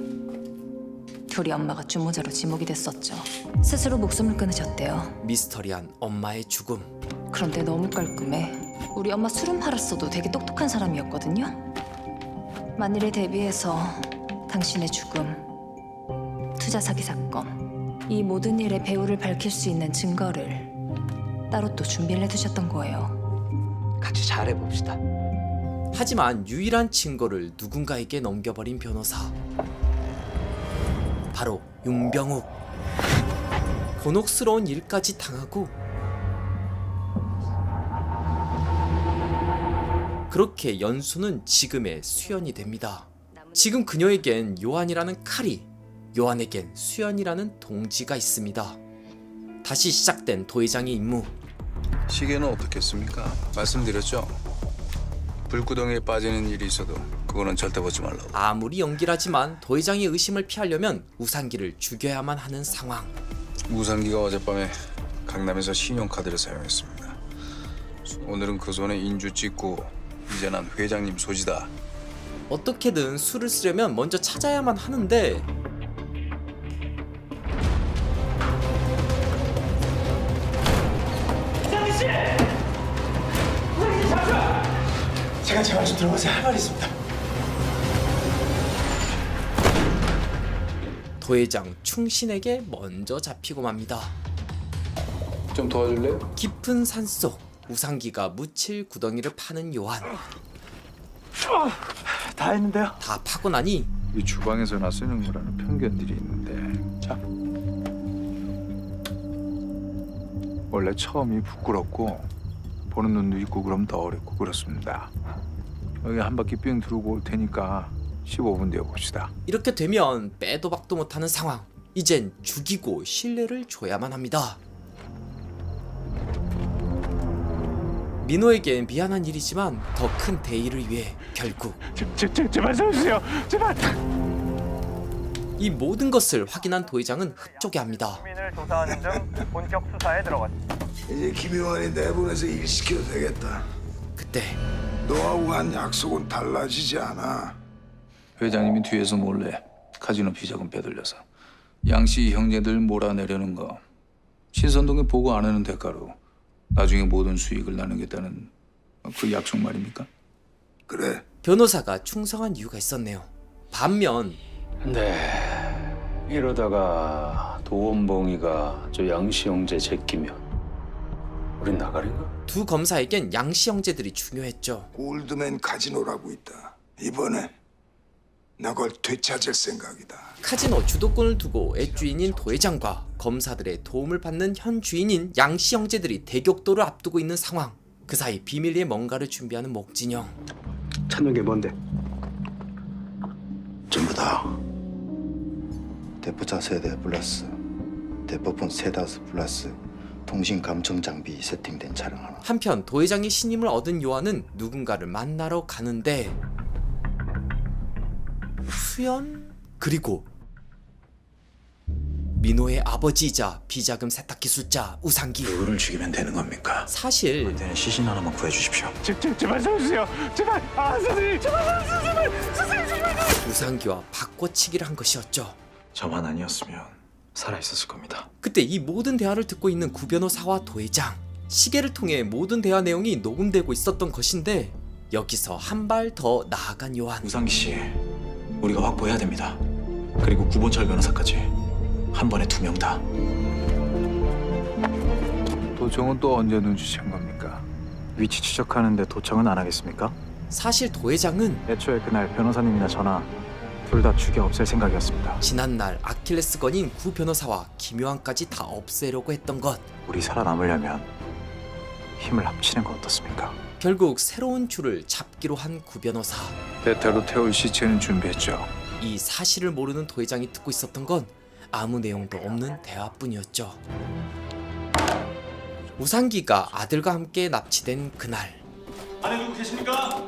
둘이 엄마가 주모자로 지목이 됐었죠. 스스로 목숨을 끊으셨대요. 미스터리한 엄마의 죽음. 그런데 너무 깔끔해. 우리 엄마 술은 팔았어도 되게 똑똑한 사람이었거든요. 만일에 대비해서 당신의 죽음, 투자 사기 사건, 이 모든 일의 배후를 밝힐 수 있는 증거를 따로 또 준비를 해두셨던 거예요. 같이 잘해봅시다. 하지만 유일한 증거를 누군가에게 넘겨버린 변호사. 바로 윤병욱. 곤혹스러운 일까지 당하고 그렇게 연수는 지금의 수연이 됩니다. 지금 그녀에겐 요한이라는 칼이, 요한에겐 수연이라는 동지가 있습니다. 다시 시작된 도회장의 임무. 시계는 어떻겠습니까? 말씀드렸죠. 불구덩이에 빠지는 일이 있어도 그거는 절대 보지 말라고. 아무리 연기라지만 도회장의 의심을 피하려면 우상기를 죽여야만 하는 상황. 우상기가 어젯밤에 강남에서 신용카드를 사용했습니다. 오늘은 그 손에 인주 찍고 이제 난 회장님 소지다. 어떻게든 술을 쓰려면 먼저 찾아야만 하는데 제가 좀 들어가서 할 말이 있습니다. 도회장 충신에게 먼저 잡히고 맙니다. 좀 도와줄래? 깊은 산속 우상기가 묻힐 구덩이를 파는 요한. 다 했는데요. 다 파고 나니 이 주방에서나 쓰는 거라는 편견들이 있는데, 자, 원래 처음이 부끄럽고 보는 눈도 있고 그럼 더 어렵고 그렇습니다. 여기 한 바퀴 삥 두르고 올 테니까 15분 뒤에 봅시다. 이렇게 되면 빼도 박도 못하는 상황. 이젠 죽이고 신뢰를 줘야만 합니다. 민호에겐 미안한 일이지만 더 큰 대의를 위해 결국 제발 살려주세요. 제발. 이 모든 것을 확인한 도회장은 흡족해 합니다. 시민을 조사하는 등 본격 수사에 들어갔습니다. 이제 김요한이 내보내서 일 시켜도 되겠다. 그때 너하고 한 약속은 달라지지 않아. 회장님이 뒤에서 몰래 카지노 비자금 빼돌려서 양씨 형제들 몰아내려는 거 신선동에 보고 안 하는 대가로 나중에 모든 수익을 나누겠다는 그 약속 말입니까? 그래. 변호사가 충성한 이유가 있었네요. 반면 근데 이러다가 도원봉이가 저 양씨 형제 제끼면 우린 나가린가? 두 검사에겐 양씨 형제들이 중요했죠. 골드맨 카지노라고 있다. 이번에 나 그걸 되찾을 생각이다. 카지노 주도권을 두고 애주인인 도회장과 검사들의 도움을 받는 현 주인인 양씨 형제들이 대격돌을 앞두고 있는 상황. 그 사이 비밀리에 뭔가를 준비하는 목진영. 찾는 게 뭔데? 전부 다 대포차 세대 플러스 대포폰 세다스 플러스 통신 감청 장비 세팅된 차량 하나. 한편 도회장의 신임을 얻은 요한은 누군가를 만나러 가는데 수연? 그리고 민호의 아버지이자 비자금 세탁 기술자 우상기. 누구를 죽이면 되는 겁니까? 사실 그때는 시신 하나만 구해주십시오. 제발 살려주세요. 제발. 아, 선생님. 제발. 우상기와 바꿔치기를 한 것이었죠. 저만 아니었으면 살아있었을 겁니다. 그때 이 모든 대화를 듣고 있는 구 변호사와 도회장. 시계를 통해 모든 대화 내용이 녹음되고 있었던 것인데 여기서 한 발 더 나아간 요한. 우상기 씨, 우리가 확보해야 됩니다. 그리고 구본철 변호사까지 한 번에 2명 다. 도청은 또 언제 눈치챈 겁니까? 위치 추적하는데 도청은 안 하겠습니까? 사실 도 회장은 애초에 그날 변호사님이나 저나 둘 다 죽여 없앨 생각이었습니다. 지난날 아킬레스건인 구 변호사와 김요한까지 다 없애려고 했던 것. 우리 살아남으려면 힘을 합치는 거 어떻습니까? 결국 새로운 줄을 잡기로 한 구 변호사. 대타로 태울 시체는 준비했죠. 이 사실을 모르는 도 회장이 듣고 있었던 건 아무 내용도 없는 대화뿐이었죠. 우상기가 아들과 함께 납치된 그날, 안에 누구 계십니까?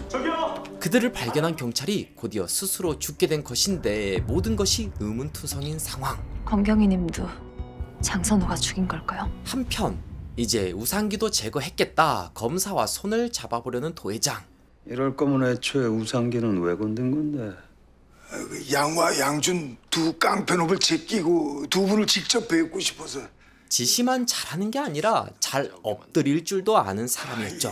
저기요. 그들을 발견한 경찰이 곧이어 스스로 죽게 된 것인데 모든 것이 의문투성인 상황. 검경이님도 장선호가 죽인 걸까요? 한편 이제 우상기도 제거했겠다 검사와 손을 잡아보려는 도 회장. 이럴 거면 애초에 우상기는 왜 건든 건데? 양과 양준 두 깡패놈을 제끼고 두 분을 직접 뵙고 싶어서. 지시만 잘하는 게 아니라 잘 엎드릴 줄도 아는 사람이었죠.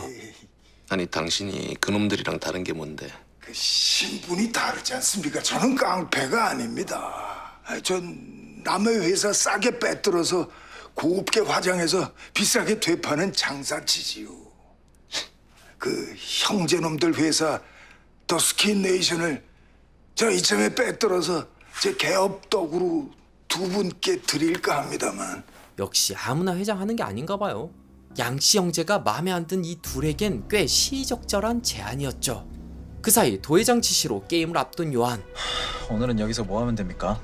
아니 당신이 그놈들이랑 다른 게 뭔데? 그 신분이 다르지 않습니까? 저는 깡패가 아닙니다. 전 남의 회사 싸게 빼들어서 곱게 화장해서 비싸게 되파는 장사치지요. 그 형제놈들 회사 더스킨네이션을 저 이참에 빼들어서 제 개업덕으로 두 분께 드릴까 합니다만. 역시 아무나 회장하는 게 아닌가 봐요. 양씨 형제가 마음에 안 든 이 둘에겐 꽤 시의적절한 제안이었죠. 그 사이 도 회장 지시로 게임을 앞둔 요한. 오늘은 여기서 뭐 하면 됩니까?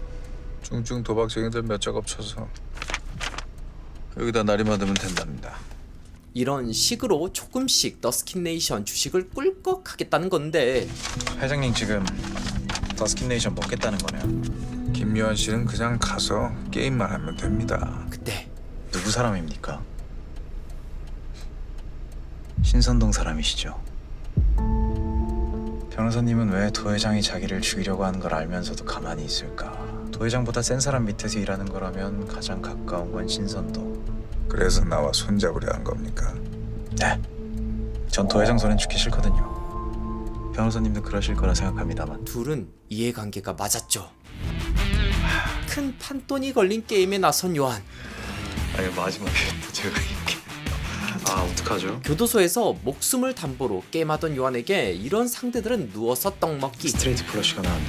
중증 도박쟁이들 몇 작업 쳐서 여기다 날이만 두면 된답니다. 이런 식으로 조금씩 더스킨네이션 주식을 꿀꺽 하겠다는 건데, 회장님 지금 더스킨네이션 먹겠다는 거네요. 김요한 씨는 그냥 가서 게임만 하면 됩니다. 그때 누구 사람입니까? 신선동 사람이시죠? 변호사님은 왜 도 회장이 자기를 죽이려고 하는 걸 알면서도 가만히 있을까? 도 회장보다 센 사람 밑에서 일하는 거라면 가장 가까운 건 신선동. 그래서 나와 손잡으려 한 겁니까? 네. 전 도 회장 손엔 죽기 싫거든요. 변호사님도 그러실 거라 생각합니다만. 둘은 이해관계가 맞았죠. 큰 판돈이 걸린 게임에 나선 요한. 아니 마지막에 제가 이렇게 어떡하죠? 교도소에서 목숨을 담보로 게임하던 요한에게 이런 상대들은 누워서 떡 먹기. 스트레이트 플러시가 나왔네.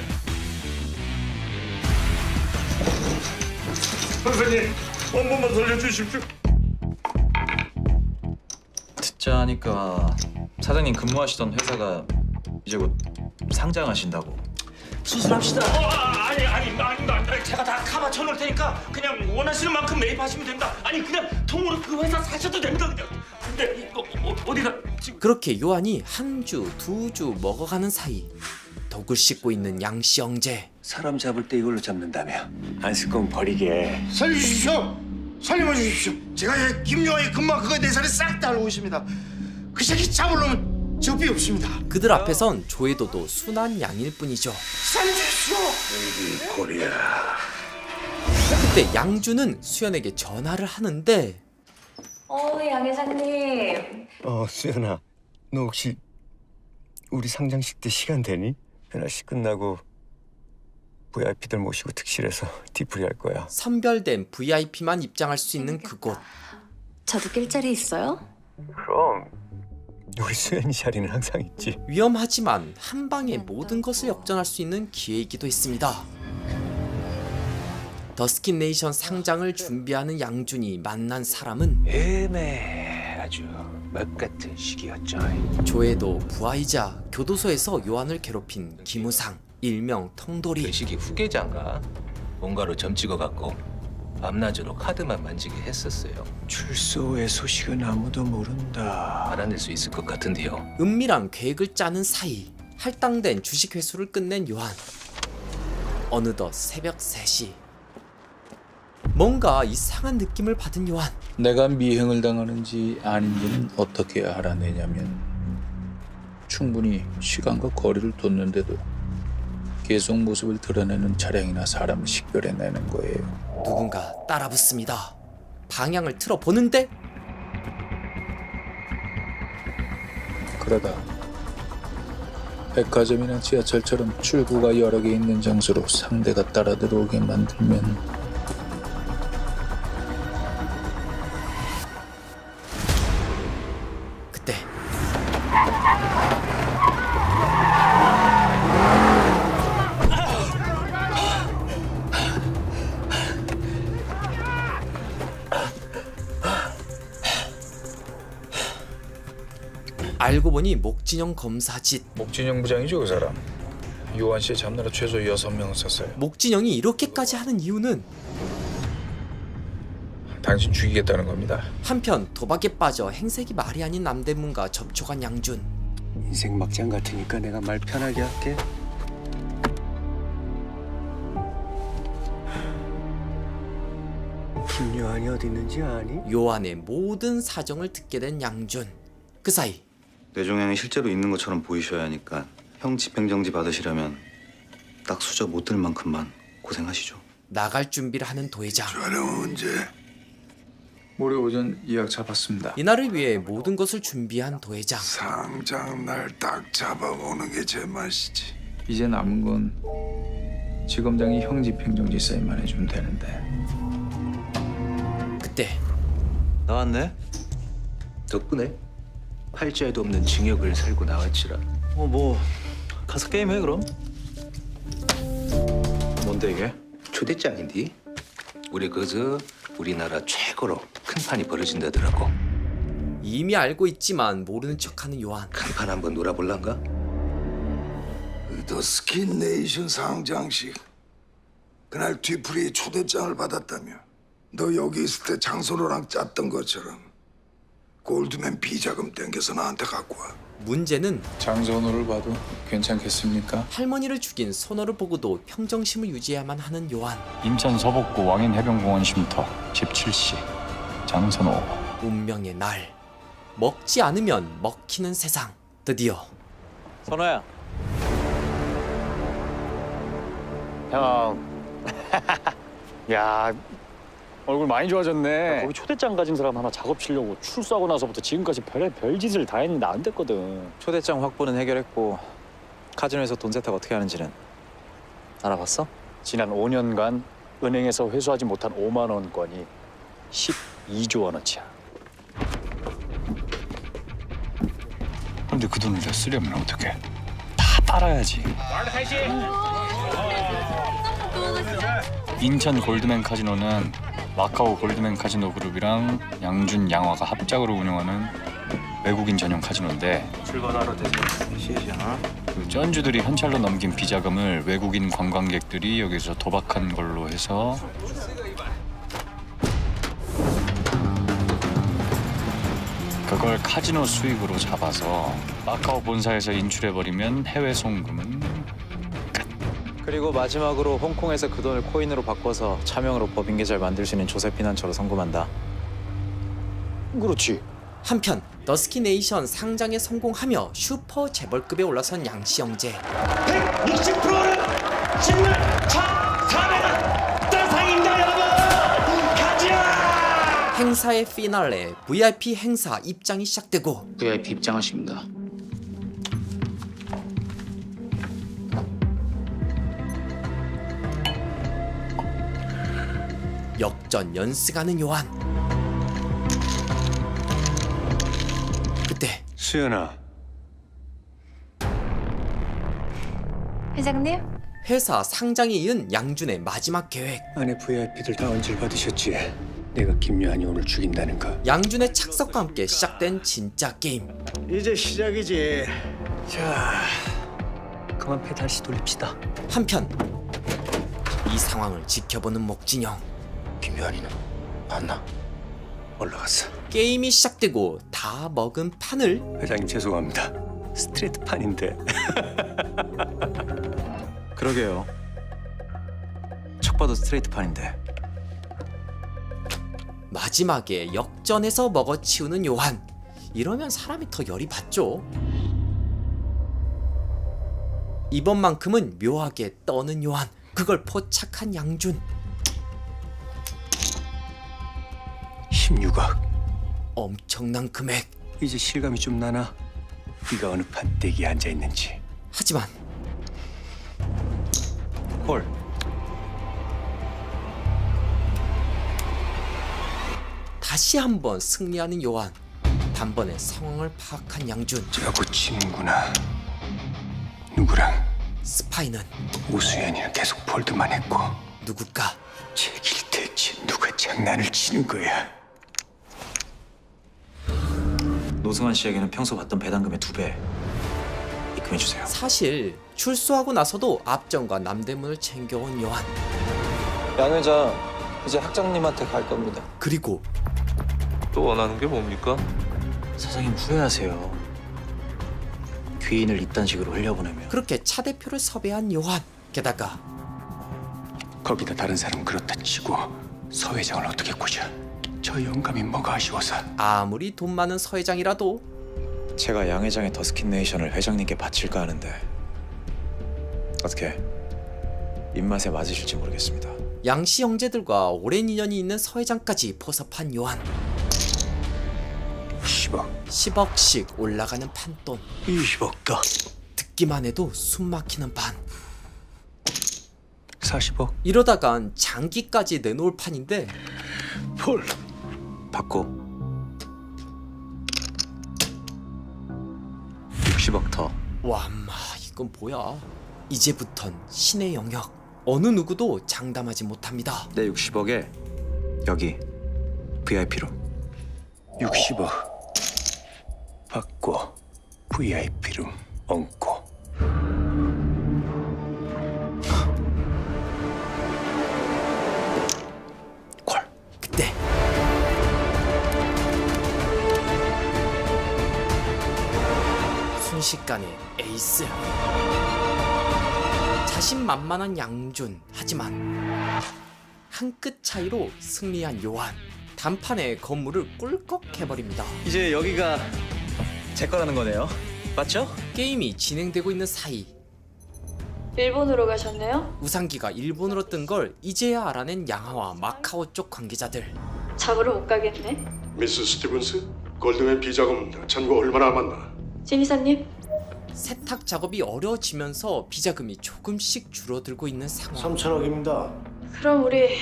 선생님, 한 번만 돌려주십시오. 듣자 하니까 사장님 근무하시던 회사가 이제 곧 상장하신다고. 수술합시다. 아닙니다. 제가 다 카바쳐 놓을 테니까 그냥 원하시는 만큼 매입하시면 됩니다. 아니 그냥 통으로 그 회사 사셔도 됩니다. 그냥. 근데 이거 어디다 지금? 그렇게 요한이 한 주, 두 주 먹어가는 사이 독을 씻고 있는 양씨 형제. 사람 잡을 때 이걸로 잡는다며. 안 쓸 건 버리게. 살려주십시오. 살려봐 주십시오. 제가 김요한이 금방 그거 내 살에 싹 다 알고 있습니다. 그 새끼 잡으려면 접이 없습니다. 그들 앞에선 조회도도 순한 양일 뿐이죠. 살려주십시오. 코리아. 그때 양주는 수연에게 전화를 하는데, 양 회장님. 수연아, 너 혹시 우리 상장식 때 시간 되니? 변화식 끝나고 VIP들 모시고 특실에서 뒤풀이 할 거야. 선별된 VIP만 입장할 수 있는 그곳. 저도 낄 자리 있어요? 그럼 우리 수연이 자리는 항상 있지. 위험하지만 한 방에 모든 것을 역전할 수 있는 기회이기도 했습니다. 더스킨네이션 상장을 준비하는 양준이 만난 사람은 아주 멋같은 시기였죠. 조회도 부하이자 교도소에서 요한을 괴롭힌 김우상, 일명 텅돌이. 그 시기 후계자인가? 뭔가로 점 찍어갖고 밤낮으로 카드만 만지게 했었어요. 출소의 소식은 아무도 모른다. 알아낼 수 있을 것 같은데요. 은밀한 계획을 짜는 사이 할당된 주식 회수를 끝낸 요한. 어느덧 새벽 3시. 뭔가 이상한 느낌을 받은 요한. 내가 미행을 당하는지 아닌지는 어떻게 알아내냐면 충분히 시간과 거리를 뒀는데도 계속 모습을 드러내는 차량이나 사람을 식별해내는 거예요. 누군가 따라붙습니다. 방향을 틀어보는데 그러다 백화점이나 지하철처럼 출구가 여러 개 있는 장소로 상대가 따라 들어오게 만들면 그때 알고 보니 목진영 검사 짓. 목진영 부장이죠, 그 사람. 요한 씨의 잡느라 최소 6명 썼어요. 목진영이 이렇게까지 하는 이유는 당신 죽이겠다는 겁니다. 한편 도박에 빠져 행색이 말이 아닌 남대문과 접촉한 양준. 인생 막장 같으니까 내가 말 편하게 할게. 김요한이 어디 있는지 아니? 요한의 모든 사정을 듣게 된 양준. 그 사이 뇌종양이 실제로 있는 것처럼 보이셔야 하니까 형 집행정지 받으시려면 딱 수저 못 들 만큼만 고생하시죠. 나갈 준비를 하는 도회장. 촬영은 언제? 모레 오전 예약 잡았습니다. 이날을 위해 모든 것을 준비한 도회장. 상장 날 딱 잡아보는 게 제 맛이지. 이제 남은 건 지검장이 형 집행정지 사인만 해주면 되는데. 그때 나왔네? 덕분에 팔자에도 없는 징역을 살고 나왔지라. 뭐 가서 게임해 그럼. 뭔데 이게? 초대장인데 우리 그저 우리나라 최고로 큰 판이 벌어진다더라고. 이미 알고 있지만 모르는 척하는 요한. 큰 판 한번 놀아볼란가? 더 스킨 네이션 상장식 그날 뒤풀이 초대장을 받았다며. 너 여기 있을 때 장선호랑 짰던 것처럼 골드맨 비자금 땡겨서 나한테 갖고 와. 문제는 장선호를 봐도 괜찮겠습니까? 할머니를 죽인 선호를 보고도 평정심을 유지해야만 하는 요한. 인천 서북구 왕인해변공원 쉼터 17시 장선호. 운명의 날. 먹지 않으면 먹히는 세상. 드디어 선호야. 형. 야, 얼굴 많이 좋아졌네. 거기 초대장 가진 사람 하나 작업 치려고 출소하고 나서부터 지금까지 별짓을 다 했는데 안 됐거든. 초대장 확보는 해결했고 카지노에서 돈 세탁 어떻게 하는지는 알아봤어? 지난 5년간 은행에서 회수하지 못한 5만 원권이 12조 원어치야. 근데 그 돈을 다 쓰려면 어떡해? 다 빨아야지. 인천 골드맨 카지노는 마카오 골드맨 카지노 그룹이랑 양준 양화가 합작으로 운영하는 외국인 전용 카지노인데 출발하러 되세요. 시시하나? 그 쩐주들이 현찰로 넘긴 비자금을 외국인 관광객들이 여기서 도박한 걸로 해서 그걸 카지노 수익으로 잡아서 마카오 본사에서 인출해버리면 해외 송금은 그리고 마지막으로 홍콩에서 그 돈을 코인으로 바꿔서 차명으로 법인 계좌를 만들 수 있는 조세피난처로 송금한다. 그렇지. 한편 더스키네이션 상장에 성공하며 슈퍼 재벌급에 올라선 양씨 형제. 160%는 정말 차400원 따상입니다 여러분. 가자. 행사의 피날레 VIP 행사 입장이 시작되고 VIP 입장하십니다. 역전 연승하는 요한. 그때 수연아. 회장님? 회사 상장에 이은 양준의 마지막 계획. 안에 VIP들 다 언질 받으셨지? 내가 김요한이 오늘 죽인다는 거. 양준의 착석과 함께 시작된 진짜 게임. 이제 시작이지. 자, 그만 패 다시 돌립시다. 한편 이 상황을 지켜보는 목진영. 김요한이는 봤나? 올라갔어. 게임이 시작되고 다 먹은 판을. 회장님 죄송합니다. 스트레이트 판인데. 그러게요. 척 봐도 스트레이트 판인데. 마지막에 역전해서 먹어치우는 요한. 이러면 사람이 더 열이 받죠. 이번만큼은 묘하게 떠는 요한. 그걸 포착한 양준. 16억. 엄청난 금액. 이제 실감이 좀 나나? 네가 어느 판때기에 앉아있는지. 하지만 콜. 다시 한번 승리하는 요한. 단번에 상황을 파악한 양준. 자꾸 치는구나. 누구랑? 스파이는 오수연이는 계속 폴드만 했고. 누굴까? 제길 대체 누가 장난을 치는 거야? 노승환 씨에게는 평소 받던 배당금의 2배 입금해주세요. 사실 출소하고 나서도 압정과 남대문을 챙겨온 요한. 양 회장 이제 학장님한테 갈 겁니다. 그리고 또 원하는 게 뭡니까? 사장님 후회하세요. 귀인을 이딴 식으로 흘려보내면. 그렇게 차 대표를 섭외한 요한. 게다가 거기다 다른 사람 그렇다 치고 서 회장을 어떻게 꼬셔? 저 영감이 뭐가 아쉬워서. 아무리 돈 많은 서 회장이라도 제가 양 회장의 더스킨 네이션을 회장님께 바칠까 하는데 어떻게 입맛에 맞으실지 모르겠습니다. 양씨 형제들과 오랜 인연이 있는 서 회장까지 포섭한 요한. 10억씩 올라가는 판돈. 20억 더. 듣기만 해도 숨 막히는 반. 40억. 이러다간 장기까지 내놓을 판인데 폴. 받고 60억 더. 와, 마 이건 뭐야? 이제부턴 신의 영역. 어느 누구도 장담하지 못합니다. 내 60억에 여기 VIP로 60억 받고 VIP룸 얹고. 그때 순식간에 에이스. 자신만만한 양준. 하지만 한 끗 차이로 승리한 요한. 단판에 건물을 꿀꺽 해버립니다. 이제 여기가 제 거라는 거네요. 맞죠? 게임이 진행되고 있는 사이 일본으로 가셨네요? 우상기가 일본으로 뜬 걸 이제야 알아낸 양하와 마카오 쪽 관계자들. 잡으러 못 가겠네. 미스 스티븐스, 골드맨 비자금 잔고 얼마나 남았나? 진 이사님. 세탁 작업이 어려워지면서 비자금이 조금씩 줄어들고 있는 상황. 3천억입니다. 그럼 우리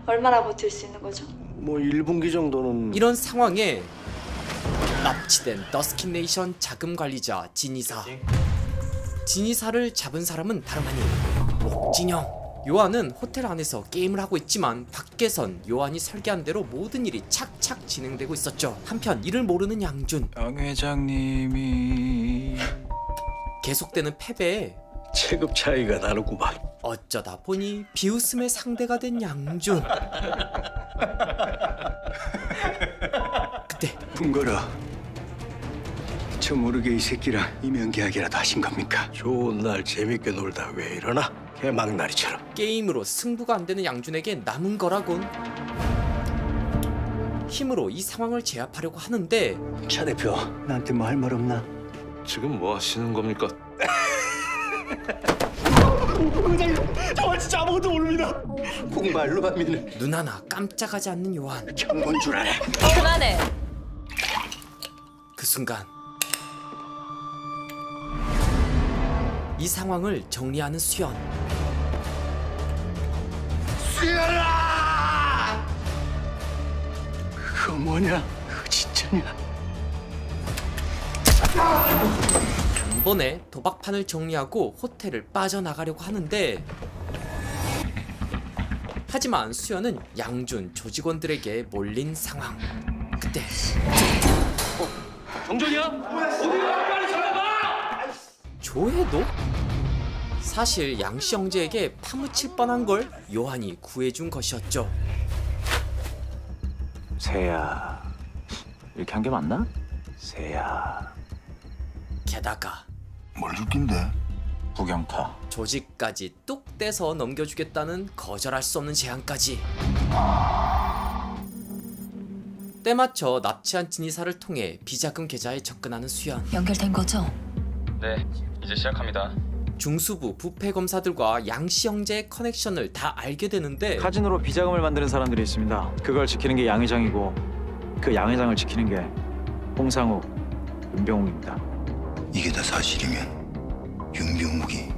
얼마나 버틸 수 있는 거죠? 뭐 1분기 정도는. 이런 상황에 납치된 더스킨 네이션 자금 관리자 진이사. 진이사를 잡은 사람은 다름 아닌 목진영. 요한은 호텔 안에서 게임을 하고 있지만 밖에선 요한이 설계한 대로 모든 일이 착착 진행되고 있었죠. 한편 이를 모르는 양준. 양 회장님이 계속되는 패배에 체급 차이가 나는구만. 어쩌다 보니 비웃음의 상대가 된 양준. 그때 분거라. 저 모르게 이 새끼랑 이면계약이라도 하신 겁니까? 좋은 날 재밌게 놀다 왜 이러나? 개막날이처럼. 게임으로 승부가 안 되는 양준에게 남은 거라곤 힘으로 이 상황을 제압하려고 하는데. 차 대표, 나한테 뭐 할 말 없나? 지금 뭐 하시는 겁니까? 회장님, 저 진짜 아무것도 모릅니다. 공말로 하면 눈 하나 깜짝하지 않는 요한. 경건 줄 알아. 그만해. 그 순간 이 상황을 정리하는 수연. 수연아! 그거 뭐냐? 그거 진짜냐? 단번에 도박판을 정리하고 호텔을 빠져나가려고 하는데 하지만 수연은 양준 조직원들에게 몰린 상황. 그때 정전이야? 어디가? 빨리 잡아봐! 조회도? 사실 양씨 형제에게 파묻힐 뻔한 걸 요한이 구해준 것이었죠. 세야, 이렇게 한 게 맞나? 세야. 게다가 뭘 죽긴데? 구경타. 조직까지 뚝 떼서 넘겨주겠다는 거절할 수 없는 제안까지. 때맞춰 납치한 진이사를 통해 비자금 계좌에 접근하는 수연. 연결된 거죠? 네, 이제 시작합니다. 중수부 부패 검사들과 양씨 형제의 커넥션을 다 알게 되는데 카지노로 비자금을 만드는 사람들이 있습니다. 그걸 지키는 게 양 회장이고 그 양 회장을 지키는 게 홍상욱, 윤병욱입니다. 이게 다 사실이면 윤병욱이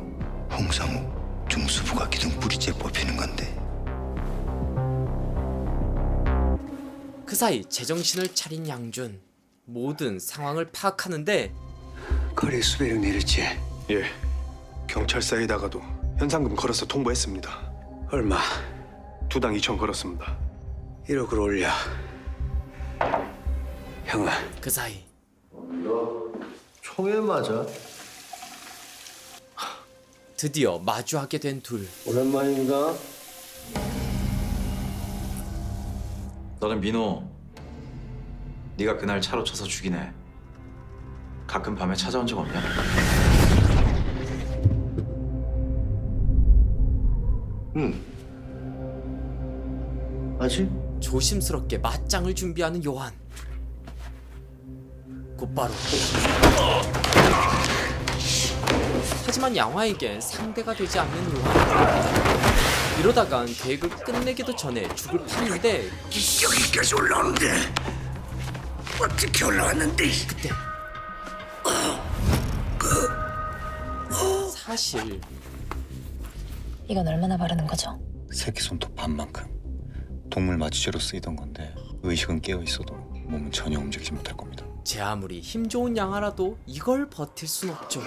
홍상욱 중수부가 기둥 뿌리째 뽑히는 건데. 그 사이 제정신을 차린 양준. 모든 상황을 파악하는데 거래 수배령 내렸지? 예. 경찰서에다가도 현상금 걸어서 통보했습니다. 얼마? 2당 2천 걸었습니다. 1억을 올려. 형아, 그 사이 통일 맞아? 드디어 마주하게 된 둘. 오랜만인가? 너는 민호, 네가 그날 차로 쳐서 죽인 애 가끔 밤에 찾아온 적 없냐? 아직? 조심스럽게 맞짱을 준비하는 요한. 곧바로. 하지만 양화에겐 상대가 되지 않는 요한. 이러다간 계획을 끝내기도 전에 죽을 판인데 여기까지 올라오는데 어떻게 올라왔는데? 그때 사실 이건 얼마나 바르는 거죠? 새끼 손톱 반만큼. 동물 마취제로 쓰이던 건데 의식은 깨어 있어도 몸은 전혀 움직이지 못할 겁니다. 제 아무리 힘 좋은 양아라도 이걸 버틸 순 없죠.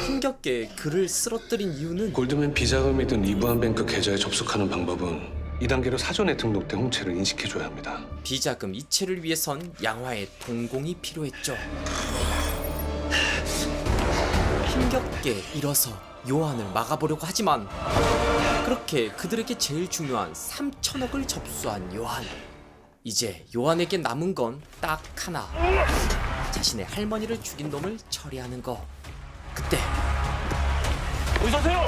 힘겹게 그를 쓰러뜨린 이유는 골드맨 비자금이든 이브한뱅크 계좌에 접속하는 방법은 2단계로 사전에 등록된 홍채를 인식해줘야 합니다. 비자금 이체를 위해선 양화의 동공이 필요했죠. 힘겹게 일어서 요한을 막아보려고 하지만 그렇게 그들에게 제일 중요한 3천억을 접수한 요한. 이제 요한에게 남은 건 딱 하나. 자신의 할머니를 죽인 놈을 처리하는 거. 그때 어디서세요?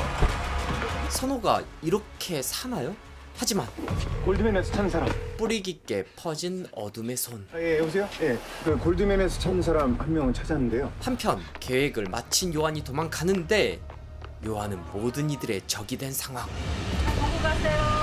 선호가 이렇게 사나요? 하지만 골드맨에서 찾은 사람. 뿌리 깊게 퍼진 어둠의 손. 예, 여보세요? 예, 그 골드맨에서 찾은 사람 한 명은 찾았는데요. 한편 계획을 마친 요한이 도망가는데 요한은 모든 이들의 적이 된 상황. 보고 가세요.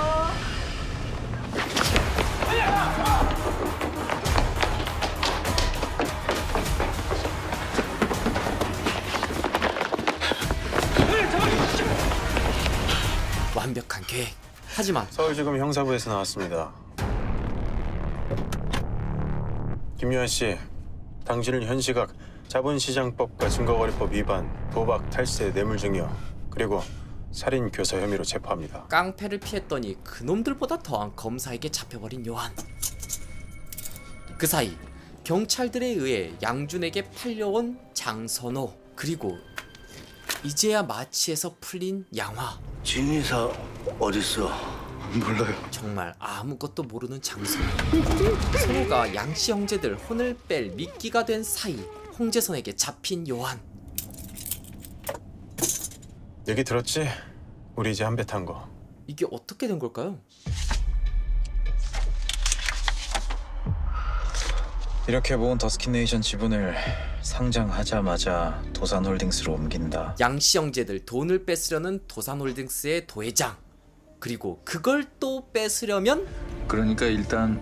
완벽한 계획. 하지만 서울지검 형사부에서 나왔습니다. 김요한 씨, 당신은 현 시각 자본시장법과 증거거래법 위반, 도박, 탈세, 뇌물증여, 그리고 살인 교사 혐의로 체포합니다. 깡패를 피했더니 그놈들보다 더한 검사에게 잡혀버린 요한. 그 사이 경찰들에 의해 양준에게 팔려온 장선호, 그리고 이제야 마취에서 풀린 양화. 진이사 어딨어? 몰라요. 정말 아무것도 모르는 장선호. 선호가 양씨 형제들 혼을 뺄 미끼가 된 사이 홍재선에게 잡힌 요한. 얘기 들었지? 우리 이제 한 배 탄 거. 이게 어떻게 된 걸까요? 이렇게 모은 더스킨네이션 지분을 상장하자마자 도산홀딩스로 옮긴다. 양씨 형제들 돈을 뺏으려는 도산홀딩스의 도회장. 그리고 그걸 또 뺏으려면 그러니까 일단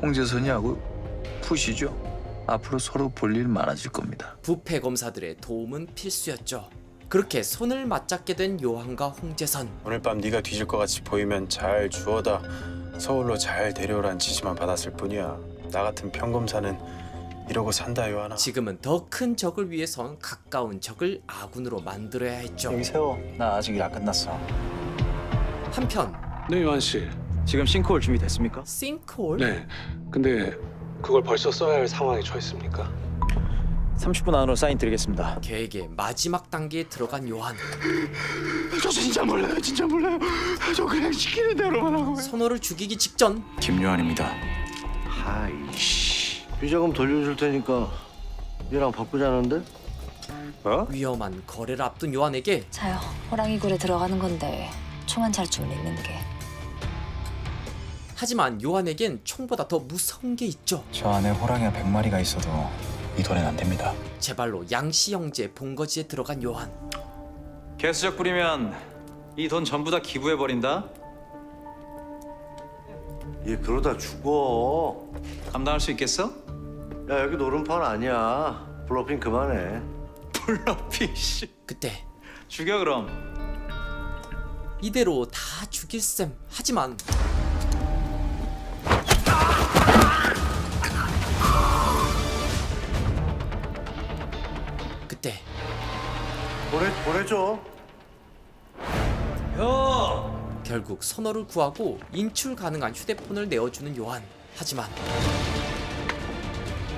홍재선이하고 푸시죠. 앞으로 서로 볼 일 많아질 겁니다. 부패 검사들의 도움은 필수였죠. 그렇게 손을 맞잡게 된 요한과 홍재선. 오늘 밤 네가 뒤질 것 같이 보이면 잘 주워다 서울로 잘 데려오란 지시만 받았을 뿐이야. 나 같은 평검사는 이러고 산다, 요하나. 지금은 더 큰 적을 위해선 가까운 적을 아군으로 만들어야 했죠. 여기 세워. 나 아직 일 안 끝났어. 한편 네, 요한 씨. 지금 싱크홀 준비됐습니까? 싱크홀? 네. 근데 그걸 벌써 써야 할 상황에 처했습니까? 30분 안으로 사인 드리겠습니다. 계획의 마지막 단계에 들어간 요한. 저 진짜 몰라요. 진짜 몰라요. 저 그냥 시키는 대로만 하고. 선호를 죽이기 직전. 김요한입니다. 하이씨. 비자금 돌려줄 테니까 얘랑 바꾸자는데? 위험한 거래를 앞둔 요한에게 자요. 호랑이 굴에 들어가는 건데 총 한 자루쯤은 있는 게. 하지만 요한에겐 총보다 더 무서운 게 있죠. 저 안에 호랑이가 100마리가 있어도 이 돈엔 안 됩니다. 제발로 양씨 형제 본거지에 들어간 요한. 개수작 부리면 이 돈 전부 다 기부해버린다. 얘 그러다 죽어. 감당할 수 있겠어? 야, 여기 노름판 아니야. 블러핑 그만해. 블러핑 씨. 그때 죽여 그럼. 이대로 다 죽일 셈. 하지만 그때 보내줘. 결국 선호를 구하고 인출 가능한 휴대폰을 내어주는 요한. 하지만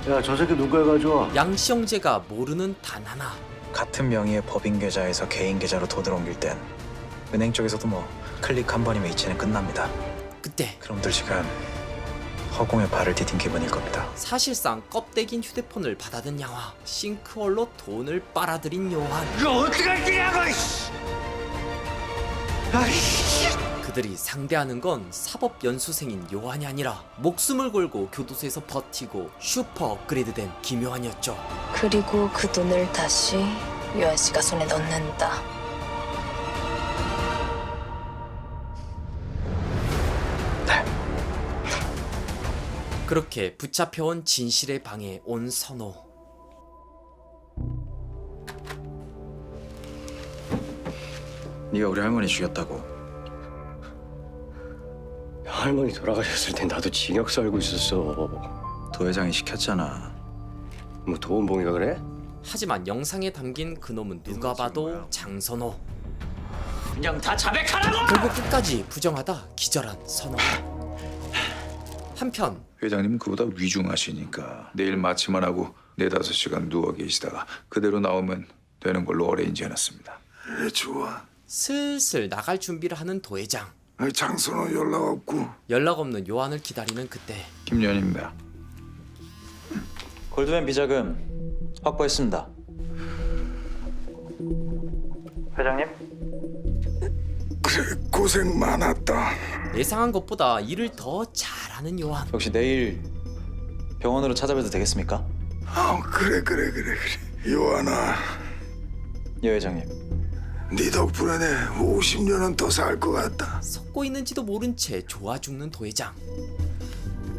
야, 저 새끼 누가 가져와? 양씨 형제가 모르는 단 하나. 같은 명의의 법인 계좌에서 개인 계좌로 돈을 옮길 땐 은행 쪽에서도 뭐 클릭 한 번이면 이체는 끝납니다. 그때 그럼들 지금 허공에 발을 디딘 기분일 겁니다. 사실상 껍데기인 휴대폰을 받아든 양화, 싱크홀로 돈을 빨아들인 요한. 이거 어떡할 거냐고! 그들이 상대하는 건 사법연수생인 요한이 아니라 목숨을 걸고 교도소에서 버티고 슈퍼 업그레이드된 김요한이었죠. 그리고 그 돈을 다시 요한 씨가 손에 넣는다. 그렇게 붙잡혀온 진실의 방에 온 선호. 네가 우리 할머니 죽였다고. 할머니 돌아가셨을 땐 나도 징역 살고 있었어. 도 회장이 시켰잖아. 뭐 도원봉이가 그래? 하지만 영상에 담긴 그놈은 누가 봐도 장선호. 그냥 다 자백하라고! 결국 끝까지 부정하다 기절한 선호. 한편 회장님은 그보다 위중하시니까 내일 마취만 하고 4-5시간 누워 계시다가 그대로 나오면 되는 걸로 어레인지 해놨습니다. 예, 좋아. 슬슬 나갈 준비를 하는 도회장. 장선호 연락 없고. 연락 없는 요한을 기다리는 그때 김연입니다. 골드맨 비자금 확보했습니다. 회장님? 그래, 고생 많았다. 예상한 것보다 일을 더 잘하는 요한. 혹시 내일 병원으로 찾아뵈도 되겠습니까? 그래. 요한아, 예 회장님. 네 덕분에 내 50년은 더 살 것 같다. 썩고 있는지도 모른 채 좋아 죽는 도회장.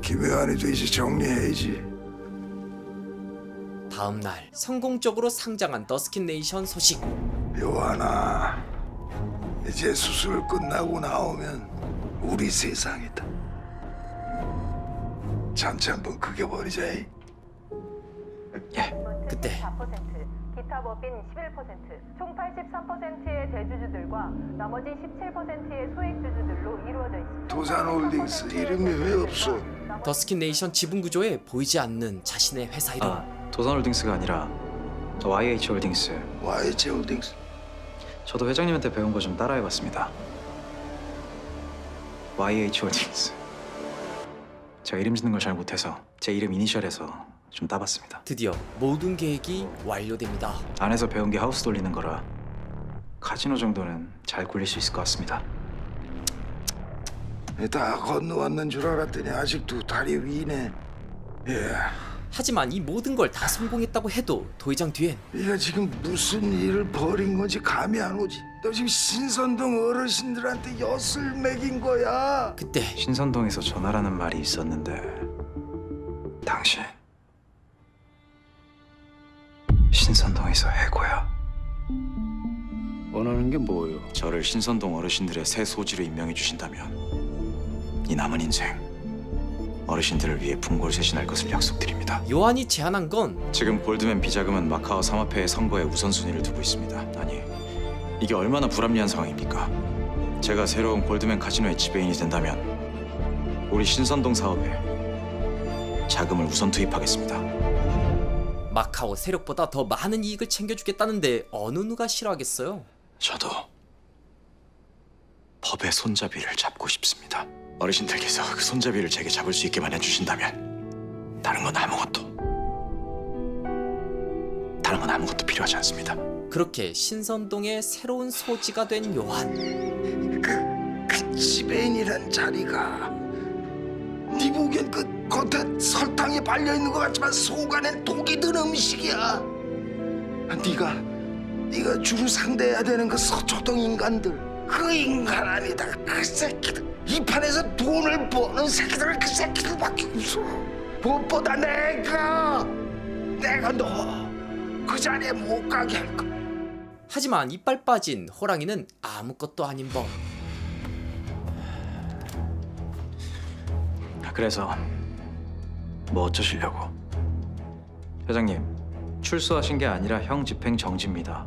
김요한이도 이제 정리해야지. 다음날 성공적으로 상장한 더스킨 네이션 소식. 요한아, 이제 수술 끝나고 나오면 우리 세상이다. 잔치 한번 크게 벌이자. 그때 기타 법인 11%, 총 83%의 대주주들과 나머지 17%의 소액주주들로 이루어져 있습니다. 도산홀딩스 이름이 왜 없어? 더스킨 네이션 지분 구조에 보이지 않는 자신의 회사 이름. 도산홀딩스가 아니라 YH홀딩스. YH홀딩스. 저도 회장님한테 배운 거 좀 따라해봤습니다. YH홀딩스. 제가 이름 짓는 걸 잘 못해서 제 이름 이니셜에서 좀 따봤습니다. 드디어 모든 계획이 완료됩니다. 안에서 배운 게 하우스 돌리는 거라 카지노 정도는 잘 굴릴 수 있을 것 같습니다. 다 건너왔는 줄 알았더니 아직도 다리 위네. 예. 하지만 이 모든 걸 다 성공했다고 해도 도회장 뒤엔 네가 지금 무슨 일을 벌인 건지 감이 안 오지. 너 지금 신선동 어르신들한테 엿을 먹인 거야. 그때 신선동에서 전화라는 말이 있었는데 당신 신선동에서 해고야. 원하는 게 뭐예요? 저를 신선동 어르신들의 새 소지로 임명해 주신다면 이 남은 인생 어르신들을 위해 분골쇄신할 것을 약속드립니다. 요한이 제안한 건 지금 골드맨 비자금은 마카오 사마페의 선거에 우선순위를 두고 있습니다. 아니, 이게 얼마나 불합리한 상황입니까? 제가 새로운 골드맨 카지노의 지배인이 된다면 우리 신선동 사업에 자금을 우선 투입하겠습니다. 마카오 세력보다 더 많은 이익을 챙겨주겠다는데 어느 누가 싫어하겠어요? 저도 법의 손잡이를 잡고 싶습니다. 어르신들께서 그 손잡이를 제게 잡을 수 있게만 해주신다면 다른 건 아무것도 필요하지 않습니다. 그렇게 신선동의 새로운 소지가 된 요한. 그 지배인이란 자리가 네 보기엔 그 겉에 설탕이 발려있는 것 같지만 속 안엔 독이 든 음식이야. 네가 주로 상대해야 되는 그 서초동 인간들, 그 인간 아니다. 그 새끼들, 이 판에서 돈을 버는 새끼들, 그 새끼들밖에 없어. 무엇보다 내가 너 그 자리에 못 가게 할 거야. 하지만 이빨 빠진 호랑이는 아무것도 아닌 법. 그래서 뭐 어쩌시려고? 회장님, 출소하신 게 아니라 형 집행 정지입니다.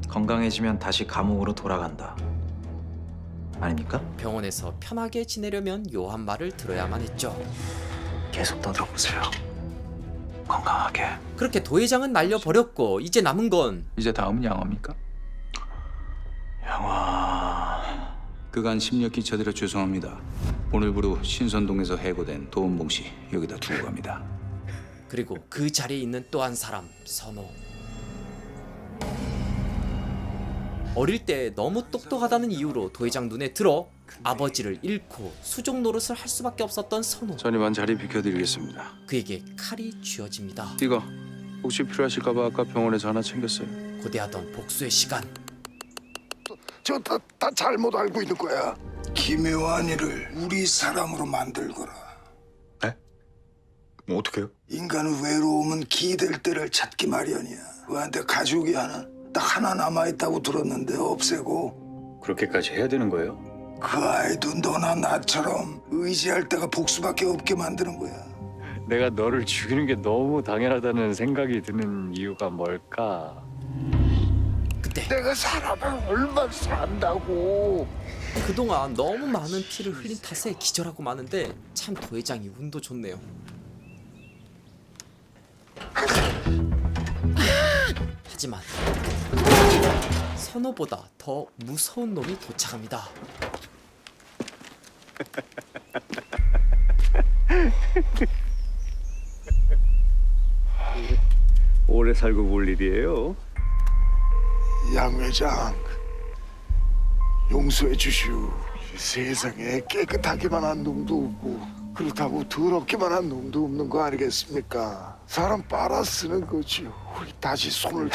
건강해지면 다시 감옥으로 돌아간다. 아닙니까? 병원에서 편하게 지내려면 요한 말을 들어야만 했죠. 계속 떠들어보세요. 건강하게. 그렇게 도회장은 날려버렸고 이제 남은 건 이제 다음은 양화입니까? 양화. 그간 심력 끼쳐드려 죄송합니다. 오늘부로 신선동에서 해고된 도원봉 씨 여기다 두고 갑니다. 그리고 그 자리에 있는 또 한 사람 선호. 어릴 때 너무 똑똑하다는 이유로 도회장 눈에 들어 아버지를 잃고 수족 노릇을 할 수밖에 없었던 선호. 전임한 자리 비켜드리겠습니다. 그에게 칼이 쥐어집니다. 이거 혹시 필요하실까봐 아까 병원에서 하나 챙겼어요. 고대하던 복수의 시간. 저 다 잘못 알고 있는 거야. 김요한이를 우리 사람으로 만들거라. 뭐 어떡해요? 인간은 외로움은 기댈 때를 찾기 마련이야. 그한테 가족이 딱 하나 남아있다고 들었는데 없애고. 그렇게까지 해야 되는 거예요? 그 아이도 너나 나처럼 의지할 때가 복수밖에 없게 만드는 거야. 내가 너를 죽이는 게 너무 당연하다는 생각이 드는 이유가 뭘까? 내가 사람을 얼마나 산다고. 그동안 너무 많은 피를 흘린 탓에 기절하고 마는데 참 도회장이 운도 좋네요. 하지만 선호보다 더 무서운 놈이 도착합니다. 오래 살고 볼 일이에요. 양 회장, 용서해 주시오. 세상에 깨끗하기만 한 놈도 없고 그렇다고 더럽기만 한 놈도 없는 거 아니겠습니까? 사람 빨아 쓰는 거지요. 우리 다시 손을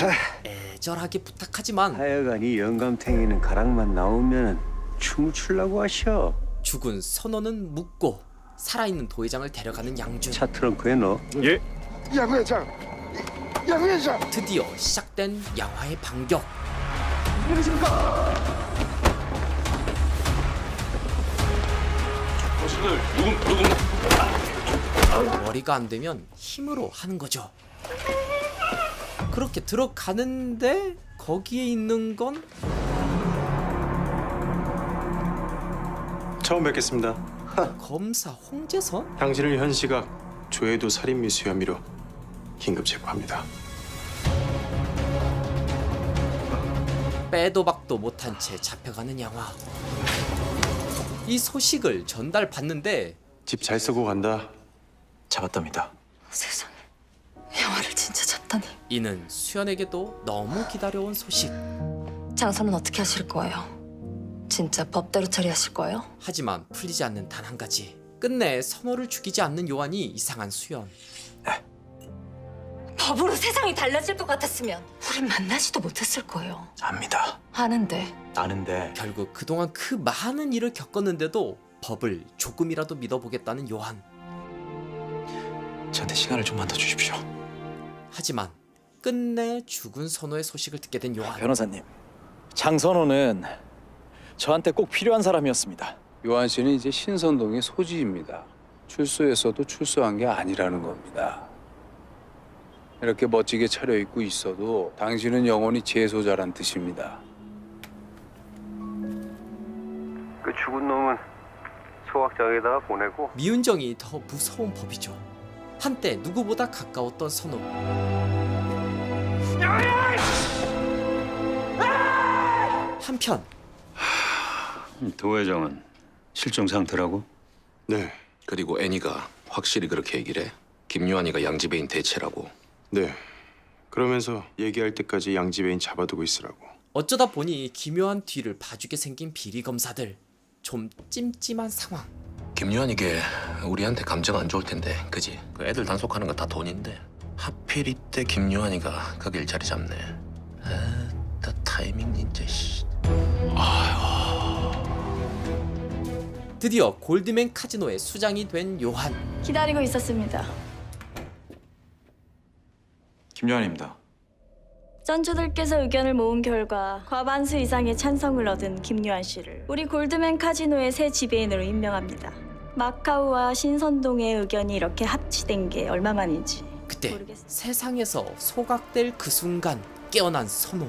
애절하게 부탁하지만 하여간이 영감탱이는 가락만 나오면 춤을 추려고 하셔. 죽은 선호는 묻고 살아있는 도회장을 데려가는 양준. 차 트렁크에 넣어. 예. 양 회장, 양 회장. 드디어 시작된 양화의 반격. 안녕하십니까? 머리가 안 되면 힘으로 하는 거죠. 그렇게 들어가는데 거기에 있는 건 처음 뵙겠습니다. 검사 홍재선? 당신을 현시각 조혜도 살인 미수 혐의로 긴급 체포합니다. 빼도 박도 못한 채 잡혀가는 양화. 이 소식을 전달받는데 집 잘 쓰고 간다. 잡았답니다. 세상에, 양화를 진짜 잡다니. 이는 수연에게도 너무 기다려온 소식. 장사는 어떻게 하실 거예요? 진짜 법대로 처리하실 거예요? 하지만 풀리지 않는 단 한 가지. 끝내 선호를 죽이지 않는 요한이 이상한 수연. 법으로 세상이 달라질 것 같았으면 우린 만나지도 못했을 거예요. 압니다. 아는데. 아는데. 결국 그동안 그 많은 일을 겪었는데도 법을 조금이라도 믿어보겠다는 요한. 저한테 시간을 좀만 더 주십시오. 하지만 끝내 죽은 선호의 소식을 듣게 된 요한. 변호사님, 장선호는 저한테 꼭 필요한 사람이었습니다. 요한 씨는 이제 신선동의 소지입니다. 출소했어도 출소한 게 아니라는 겁니다. 이렇게 멋지게 차려입고 있어도 당신은 영원히 재소자란 뜻입니다. 그 죽은 놈은 소각장에다가 보내고. 미운정이 더 무서운 법이죠. 한때 누구보다 가까웠던 선호. 한편 도 회장은 실종 상태라고? 네. 그리고 애니가 확실히 그렇게 얘기를 해. 김요한이가 양지배인 대체라고. 네. 그러면서 얘기할 때까지 양지배인 잡아두고 있으라고. 어쩌다 보니 기묘한 뒤를 봐주게 생긴 비리 검사들. 좀 찜찜한 상황. 김요한이게 우리한테 감정 안 좋을 텐데, 그지? 그 애들 단속하는 거 다 돈인데 하필 이때 김요한이가 거길 자리 잡네. 나 타이밍 진짜 씨. 드디어 골드맨 카지노의 수장이 된 요한. 기다리고 있었습니다. 김요한입니다. 전주들께서 의견을 모은 결과 과반수 이상의 찬성을 얻은 김요한 씨를 우리 골드맨 카지노의 새 지배인으로 임명합니다. 마카오와 신선동의 의견이 이렇게 합치된 게 얼마 만인지 그때 모르겠습니다. 세상에서 소각될 그 순간 깨어난 선호.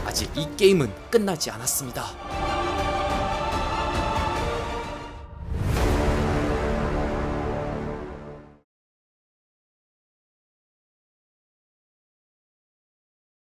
아직 이 게임은 끝나지 않았습니다.